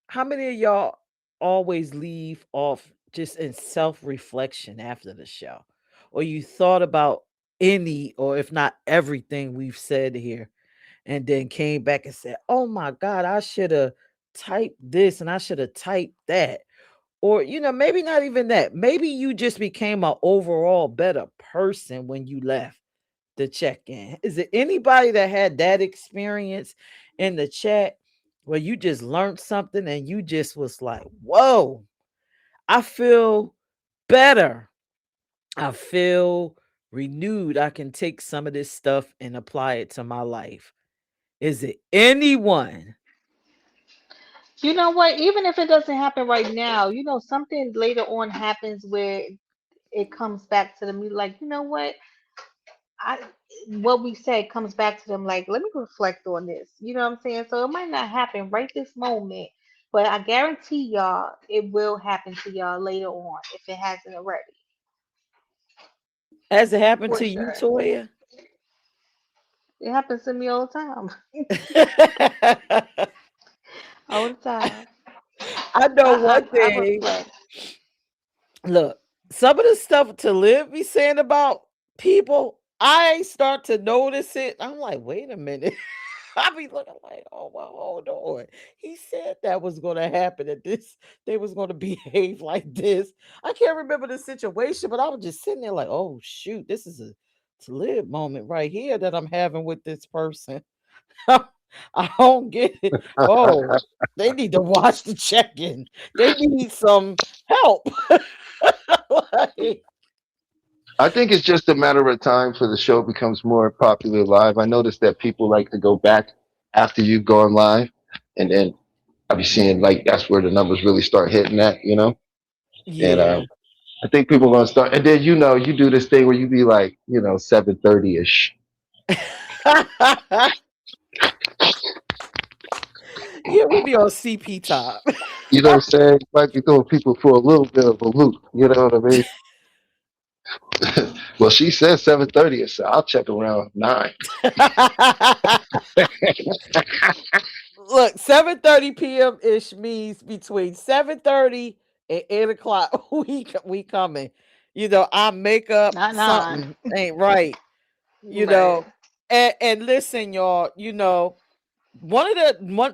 How many of y'all always leave off just in self-reflection after the show? Or you thought about any or if not everything we've said here and then came back and said, "Oh my God, I should have typed this and I should have typed that." Or, maybe not even that. Maybe you just became an overall better person when you left the check-in. Is it anybody that had that experience in the chat where you just learned something and you just was like, "Whoa, I feel better. I feel renewed. I can take some of this stuff and apply it to my life." Is it anyone? You know what? Even if it doesn't happen right now, something later on happens where it comes back to them. You like, you know what? I what we said comes back to them like, let me reflect on this. You know what I'm saying? So it might not happen right this moment, but I guarantee y'all it will happen to y'all later on if it hasn't already. Has it happened For to you, sure. Toya? It happens to me all the time. All the time. I know I, one I thing. reflect. Look, some of the stuff to live be saying about people, I start to notice it. I'm like, wait a minute. I be looking like, oh well, hold on. He said that was gonna happen at this, they was gonna behave like this. I can't remember the situation, but I was just sitting there like, oh shoot, this is a to live moment right here that I'm having with this person. I don't get it. Oh, they need to watch the check-in. They need some help. Like, I think it's just a matter of time for the show becomes more popular live. I noticed that people like to go back after you've gone live, and then I'll be seeing like that's where the numbers really start hitting at. And yeah. I think people are gonna start, and then you do this thing where you be like 7:30 ish. Yeah, we be on CP time. You know what I'm saying? Might be throwing people for a little bit of a loop. You know what I mean? Well, she says 7:30, so I'll check around 9. Look, 7:30 p.m. ish means between 7:30 and 8 o'clock. We coming. Our makeup Not nine. something ain't right. You Right. know, and listen, y'all. One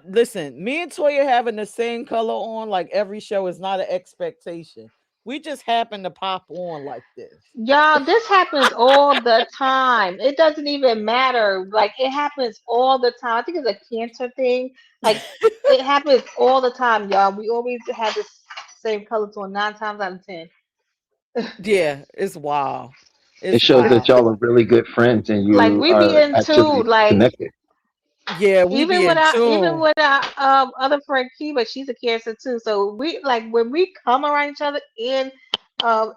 listen, me and Toya having the same color on like every show is not an expectation. We just happen to pop on like this. Y'all, this happens all the time. It doesn't even matter. Like it happens all the time. I think it's a cancer thing. Like it happens all the time, y'all. We always have this same color tone 9 times out of 10. Yeah, it's wild. It It's shows that wild. y'all are really good friends and Like you we be are into actually like connected. Yeah, we be in even tune. with our other friend Kiba, she's a cancer too. So we like when we come around each other and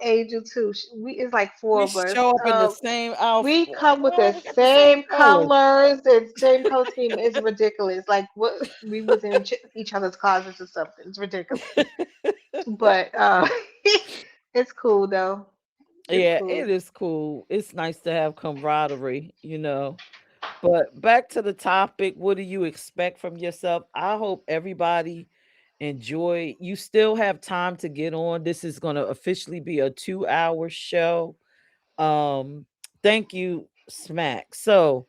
Angel too. We it's like four We of us. show up in the same outfit. We come with the Oh, we got the same same colors. colors and same color scheme. It's ridiculous. Like what we was in each other's closets or something. It's ridiculous. But it's cool though. It's Yeah, cool. it is cool. It's nice to have camaraderie. But back to the topic, what do you expect from yourself? I hope everybody enjoy. You still have time to get on. This is going to officially be a 2-hour show. Um, thank you, Smack. So,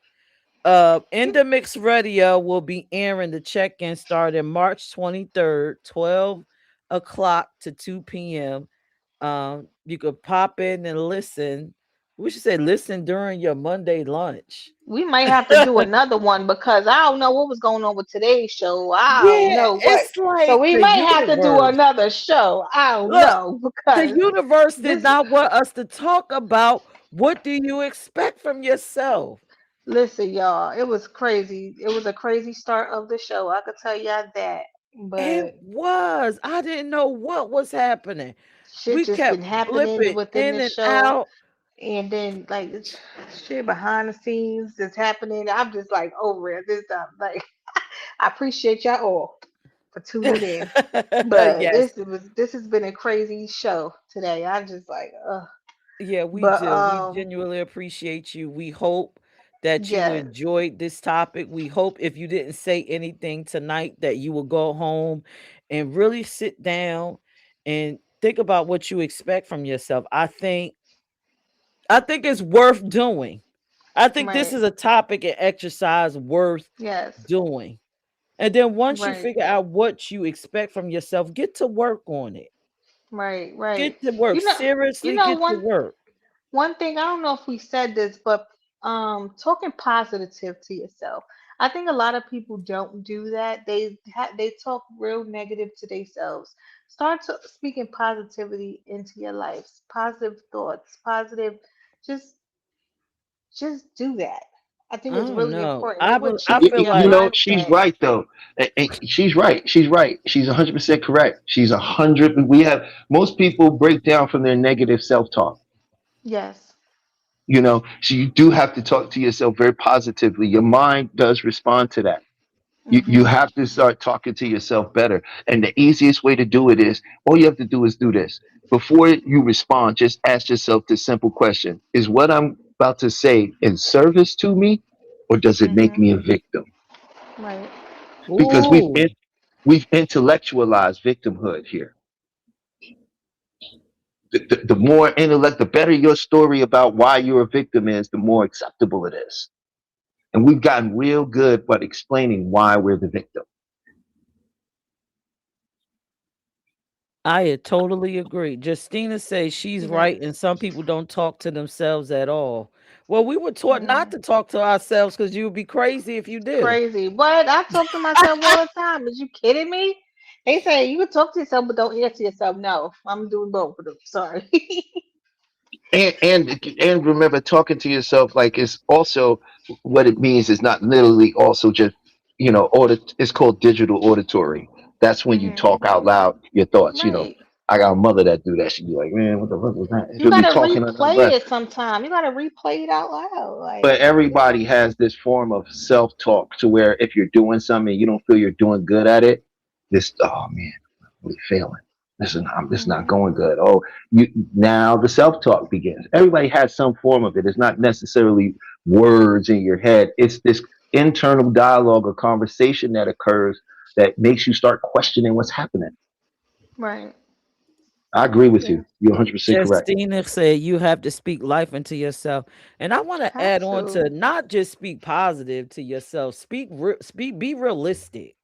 In the Mix Radio will be airing the check-in starting March 23rd, 12 o'clock to 2 p.m. You could pop in and listen. We should say listen during your Monday lunch. We might have to do another one because I don't know what was going on with today's show. I don't Yeah, know what. it's So like we the might have to do universe. another show. I don't Look, know the because universe did this. not want us to talk about what do you expect from yourself. Listen, y'all, it was crazy. It was a crazy start of the show. I could tell y'all that. It But was. I didn't know what was happening. shit We just been kept happening blipping within in the and show. out. And then like it's shit behind the scenes that's happening. I'm just like over it this time. Like I appreciate y'all all for tuning in. But Yes. this has been a crazy show today. I just like Yeah, we but do. We genuinely appreciate you. We hope that you yes, enjoyed this topic. We hope if you didn't say anything tonight that you will go home and really sit down and think about what you expect from yourself. I think it's worth doing. I think this right, is a topic and exercise worth yes, doing. And then once you right, figure out what you expect from yourself, get to work on it. right. Get to work. You know you Seriously, know get to work. one thing, I don't know if we said this, but talking positive to yourself. I think a lot of people don't do that. They talk real negative to themselves. Start speaking positivity into your life. Positive thoughts, positive just just do that. I think I it's don't really know. important. It would I change feel your You like know, she's mindset. right though. She's right. She's right. She's 100% correct. She's 100. We have most people break down from their negative self-talk. Yes. You know, so you do have to talk to yourself very positively. Your mind does respond to that. You Mhm. have to start talking to yourself better. And the easiest way to do it is all you have to do is do this. Before you respond, just ask yourself this simple question: is what I'm about to say in service to me, or does it make Mhm. me a victim? Right. Because ooh. we've intellectualized victimhood here. The more intellect, the better your story about why you're a victim is, the more acceptable it is. And we've gotten real good at explaining why we're the victim. I totally agree. Justina says she's right, Yes. and some people don't talk to themselves at all. Well, we were taught not Mm. to talk to ourselves because you would be crazy if you did. Crazy. What? I talk to myself all the time. Is you kidding me? They say you can talk to yourself, but don't answer yourself. No, I'm doing both of them. Sorry. And remember, talking to yourself like it's also what it means is not literally also just audit. It's called digital auditory. That's when you Hmm. talk out loud your thoughts. Right. I got a mother that do that. She'd be like, "Man, what the fuck was that?" You She'll be gotta talking under her replay breath. it sometime. You gotta replay it out loud. But Like, everybody has this form of self-talk to where if you're doing something and you don't feel you're doing good at it, this oh man, I'm really failing. This is not hmm, going good. Oh, you now the self-talk begins. Everybody has some form of it. It's not necessarily words in your head. It's this internal dialogue or conversation that occurs that makes you start questioning what's happening. right. I agree with Yeah. you. You're 100% correct. Justina said you have to speak life into yourself, and I want to Have add on to to. not just speak positive to yourself. Speak. Be realistic.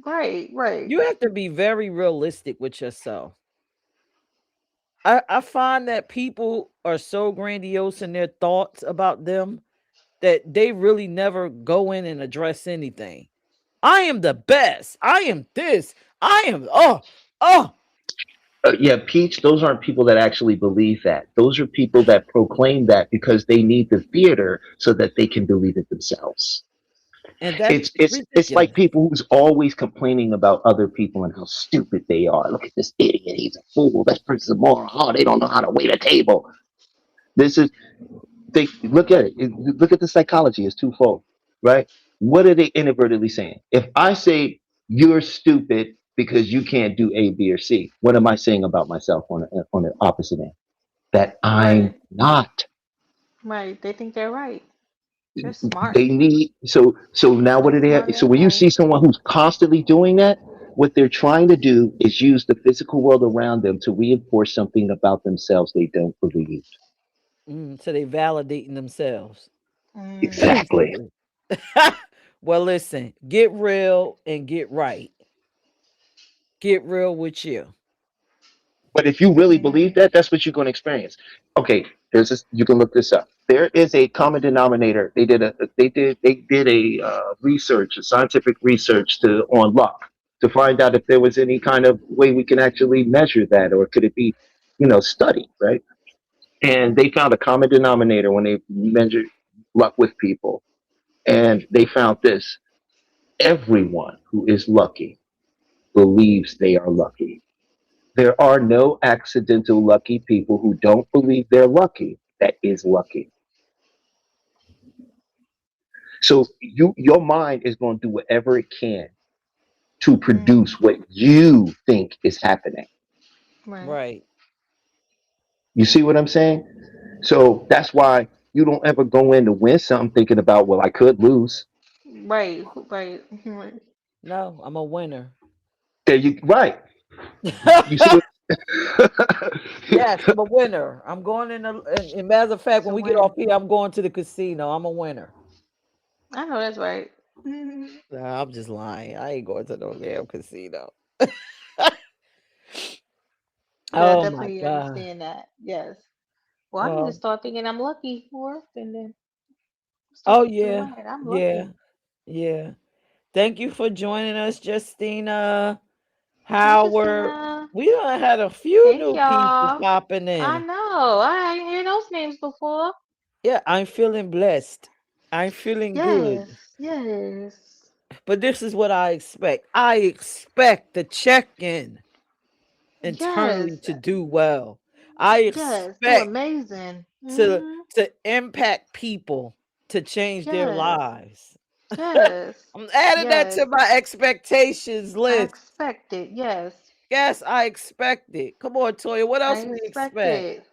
Right. Right. You have to be very realistic with yourself. I find that people are so grandiose in their thoughts about them that they really never go in and address anything. I am the best. I am this. I am oh. Yeah, Peach, those aren't people that actually believe that. Those are people that proclaim that because they need the theater so that they can believe it themselves. And that's It's like ridiculous. people who's always complaining about other people and how stupid they are. Look at this idiot, he's a fool. This person's a moron. Oh, they don't know how to wait a table. This is they look at it. Look at the psychology. It's twofold, right? What are they inadvertently saying? If I say you're stupid because you can't do A, B, or C, what am I saying about myself on the opposite end? That I'm Right. not. Right. They think they're right. They're smart. They need so now what They're do smart they? So and when you wise. see someone who's constantly doing that, what they're trying to do is use the physical world around them to reinforce something about themselves they don't believe. So they validating themselves. Mm, Exactly. Basically. Well, listen, get real and get right. Get real with you. But if you really believe Mm, that, that's what you're going to experience. Okay, there's this. You can look this up. There is a common denominator. They did a research, a scientific research to on luck to find out if there was any kind of way we can actually measure that, or could it be, studied, right? And they found a common denominator when they measured luck with people, and they found this: everyone who is lucky believes they are lucky. There are no accidental lucky people who don't believe they're lucky. That is lucky. So your mind is going to do whatever it can to mm, produce what you think is happening. right. Right. You see what I'm saying? So that's why you don't ever go in to win something thinking about, well, I could lose. Right. Right. Right. No, I'm a winner. There you right. You see what? Yes, I'm a winner. I'm going in and matter of fact, It's when a we get off winner. here, I'm going to the casino. I'm a winner. I know that's right. Mhm. Nah, I'm just lying. I ain't going to no damn casino. But I Oh my definitely God. understand that. Yes. Well, I need to Oh, start thinking I'm lucky more often then. Start oh thinking yeah. right. I'm Yeah. lucky. Yeah. Thank you for joining us, Justina. Hey, Howard. Justina. We done had a few Hey, new people y'all. popping I in. know. I ain't heard those names before. Yeah, I'm feeling blessed. I'm feeling good. Yes. Yes. But this is what I expect. I expect the check-in internally Yes. to do well. I Yes. Do expect amazing. to Hmm. to impact people to change their Yes. lives. Yes. I'm adding that Yes. to my expectations I list. expect it. Yes. Yes, I expect it. Come on, Toya. What I else we expect expect? it.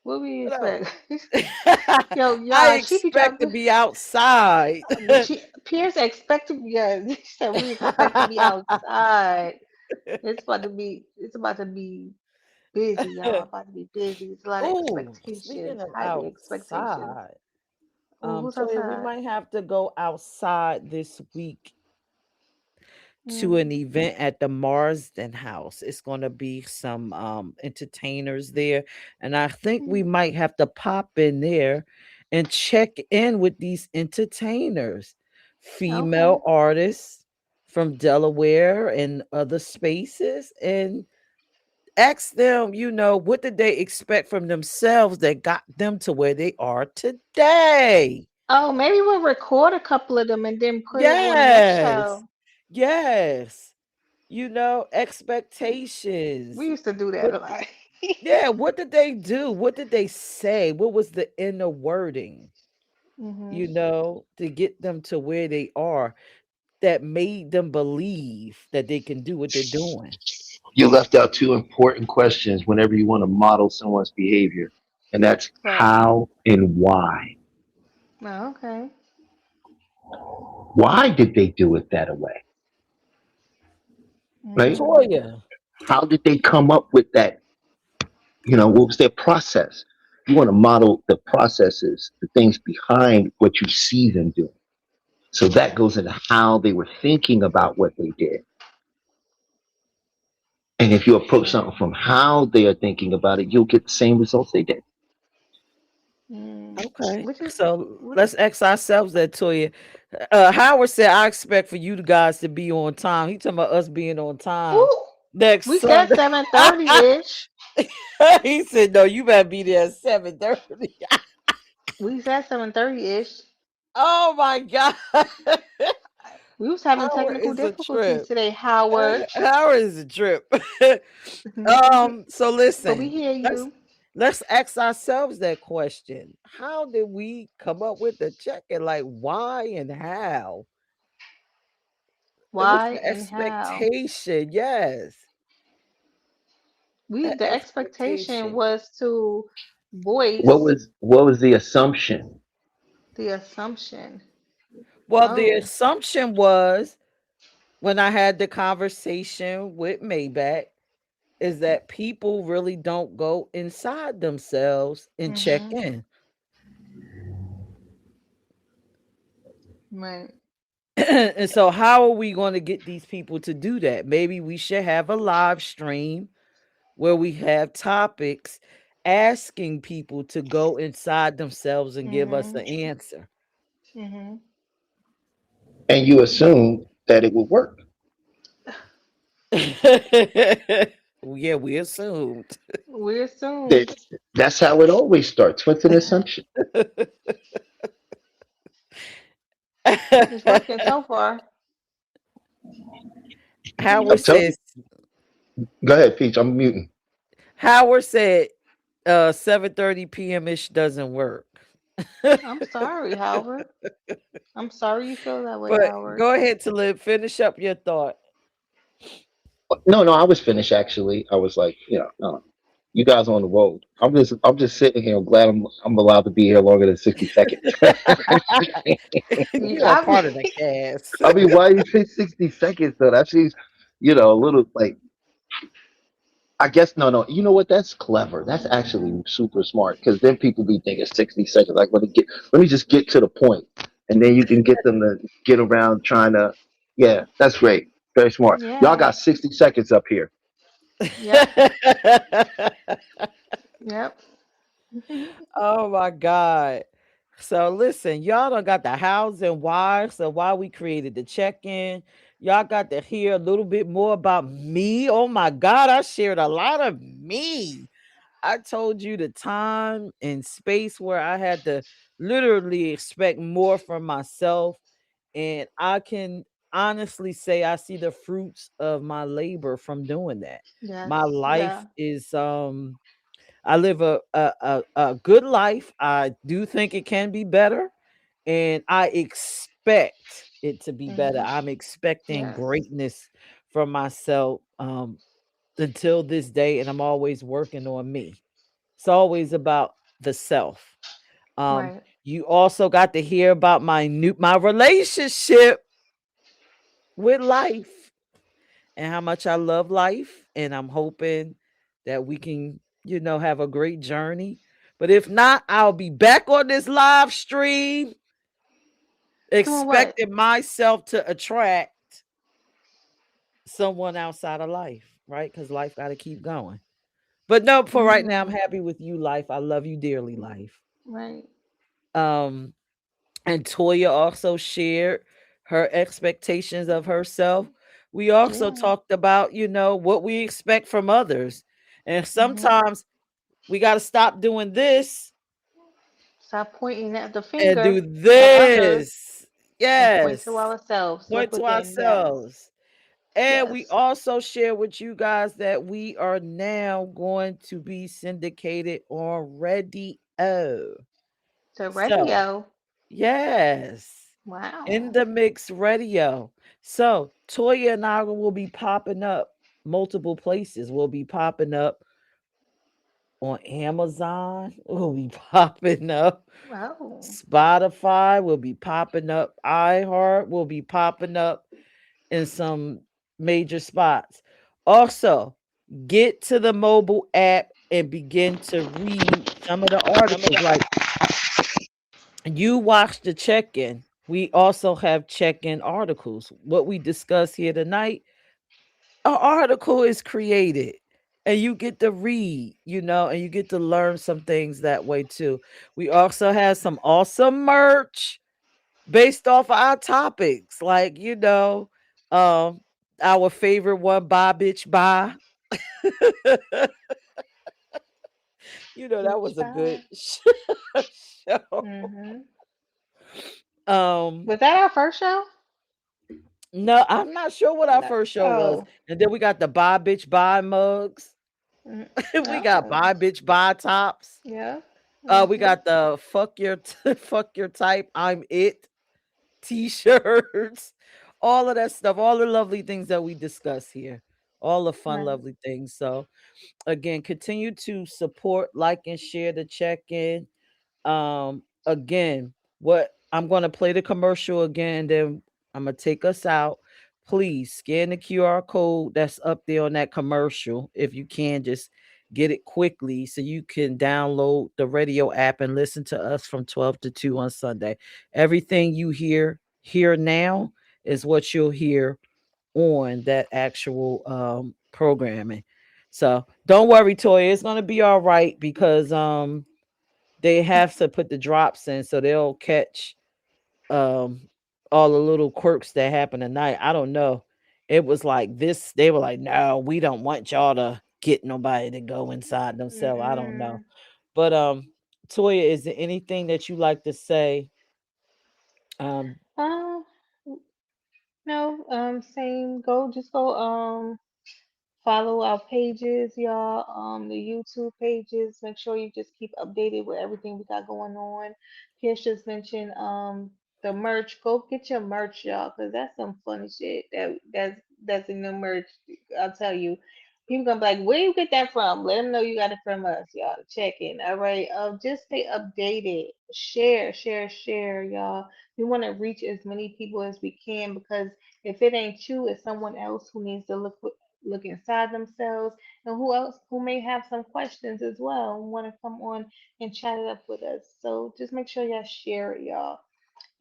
What we What else? expect? Yo, I y'all, she be trying expect to to. be outside. She Pierce expect to be. She said we expect to be outside. It's about to be busy, y'all. About to be busy. It's a lot of Oh, speaking expectations, of highly expectations. outside, Oh, who's Toya, we outside? might have to go outside this week to Mm. an event at the Marsden House. It's going to be some entertainers there, and I think we Mm. might have to pop in there and check in with these entertainers, Okay. female artists from Delaware and other spaces, and ask them, what did they expect from themselves that got them to where they are today? Oh, maybe we'll record a couple of them and then put it on the next Yes. show. Yes. We Expectations. used to do that What a lot. Yeah, what did they do? What did they say? What was the inner wording, Hmm. to get them to where they are that made them believe that they can do what they're doing? You left out two important questions whenever you want to model someone's behavior, and that's Right. how and why. Oh, okay. Why did they do it that way? Right? Mm. Toya. How did they come up with that? What was their process? You want to model the processes, the things behind what you see them doing. So that goes into how they were thinking about what they did. And if you approach Right. something from how they are thinking about it, you'll get the same results they did. Mm. Okay. Which is So what? let's ask ourselves that, Toya. Howard said, I expect for you guys to be on time. He talking about us being on time Ooh, next we said Sunday. 7:30 ish. He said, no, you better be there at 7:30. We said 7:30 ish. Oh my God. We was having Howard technical is a difficulties trip. today, Howard. Howard is a trip. So But we listen, hear let's you. let's ask ourselves that question. How did we come up with the check-in? Like why and how? What's Why the and how? expectation? Yes. The expectation Expectation. was to What voice was what was the assumption? the assumption. Well, the Oh. assumption was when I had the conversation with Maybach is that people really don't go inside themselves and check Mm-hmm. in. Right. And so, how are we going to get these people to do that? Maybe we should have a live stream where we have topics asking people to go inside themselves and give us Mhm. the answer. Mhm. And you assume that it would work. Yeah, we assumed. We assumed That that's how it always starts with an assumption. it's working so far. Howard I'm telling you. says, Go ahead, Peach. I'm muting. Howard said 7:30 p.m. ish doesn't work. I'm sorry, Howard. I'm sorry you feel that way, But Howard. go ahead to live. Finish up your thought. No, no, I was finished actually. I was like, no, you guys on the road. I'm just sitting here. I'm glad I'm allowed to be here longer than 60 seconds. You, You are I part of be, the cast. I mean, why you say 60 seconds though? That seems, a little like, I guess no, no. You know what? That's clever. That's actually super smart because then people be thinking 60 seconds. Like, let me just get to the point, and then you can get them to get around trying to. Yeah, that's great. Very smart. Y'all yeah. got 60 seconds up here. Yep. Yep. Oh my God. So listen, y'all done got the hows and whys of why we created the check-in. Y'all got to hear a little bit more about me. Oh my God, I shared a lot of me. I told you the time and space where I had to literally expect more from myself. And I can honestly say I see the fruits of my labor from doing that. Yes. My Yeah. life is I live a good life. I do think it can be better, and I expect it to be better. Mhm. I'm expecting Yes. greatness from myself until this day, and I'm always working on me. It's always about the self. Um, Right. you also got to hear about my relationship with life and how much I love life. And I'm hoping that we can, have a great journey. But if not, I'll be back on this live stream, Doing what? expecting myself to attract someone outside of life, right? Because life got to keep going. But no, for right now, I'm Mm. happy with you, life. I love you dearly, life. Right. Um, and Toya also shared her expectations of herself. We also Yeah. talked about, what we expect from others. And Mhm. sometimes we got to stop doing this Stop pointing at the and finger do of others this. and point to Yes. ourselves. Point Look to within. Yes. ourselves. And we Yes. also share with you guys that we are now going to be syndicated on Radio. So So, radio. yes, in Wow. the mix radio. So, Toya and I will be popping up multiple places. We'll be popping up on Amazon. We'll be popping up Oh. Spotify. We'll be popping up iHeart. We'll be popping up in some major spots. Also, get to the mobile app and begin to read some of the articles. Like you watch the check in. We also have check in articles. What we discuss here tonight, an article is created and you get to read, and you get to learn some things that way too. We also have some awesome merch based off of our topics, like um, our favorite one, "Bye Bitch Bye." That Bitch was a good bye. show. Mhm. Um, Was that our first show? no, I'm not sure what our No. first show was, Oh. and then we got the "Bye Bitch Bye" mugs. Mm. We got Oh. "Bye Bitch Bye" tops. Yeah. We Mhm. got the fuck your type, I'm it t-shirts, all of that stuff, all the lovely things that we discuss here, all the fun, Right. lovely things. So again, continue to support, like, and share the check-in. Again, what I'm going to play the commercial again, then I'm going to take us out. Please scan the QR code that's up there on that commercial. If you can, just get it quickly so you can download the radio app and listen to us from 12 to 2 on Sunday. Everything you hear hear now is what you'll hear on that actual programming. So don't worry, Toya, it's gonna be all right because they have to put the drops in so they'll catch um all the little quirks that happen tonight. I don't know. It was like this, they were like, no, we don't want y'all to get nobody to go inside themselves. I don't know. Mm-mm. But Toya, is there anything that you like to say? Um Uh, no, same. Just go, follow our pages, y'all. The YouTube pages. Make sure you just keep updated with everything we got going on. Pierce just mentioned the merch. Go get your merch, y'all, cause that's some funny shit that's in the merch. I'll tell you. People gonna be like, where you get that from? Let them know you got it from us, y'all. Check in. All right. Just stay updated. Share, share, share, y'all. We want to reach as many people as we can because if it ain't you, it's someone else who needs to look inside themselves, and who else who may have some questions as well and want to come on and chat it up with us. So just make sure y'all share it, y'all.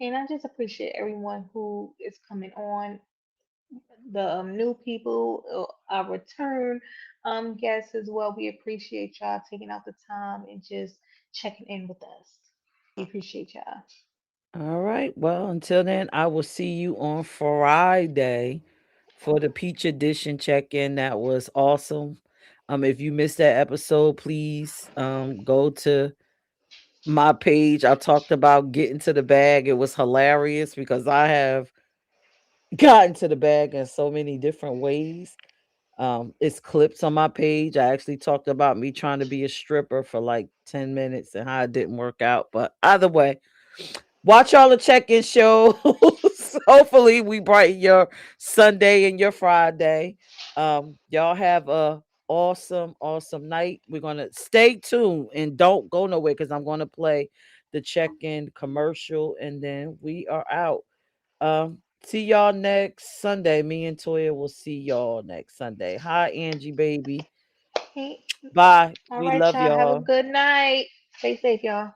And I just appreciate everyone who is coming on, the new people, our return guests as well. We appreciate y'all taking out the time and just checking in with us. We appreciate y'all. all right. Well, until then, I will see you on Friday for the Peach Edition check-in. That was awesome. If you missed that episode, please go to my page. I talked about getting to the bag. It was hilarious because I have gotten to the bag in so many different ways. It's clips on my page. I actually talked about me trying to be a stripper for like 10 minutes and how it didn't work out. But either way, watch all the check-in shows. Hopefully we brighten your Sunday and your Friday. Y'all have a awesome night. We're gonna stay tuned and don't go nowhere because I'm gonna play the check-in commercial and then we are out. See y'all next Sunday. Me and Toya will see y'all next Sunday. Hi, Angie, baby. Hey, Bye. all We right, love y'all. Have a y'all. good night. Stay safe, y'all.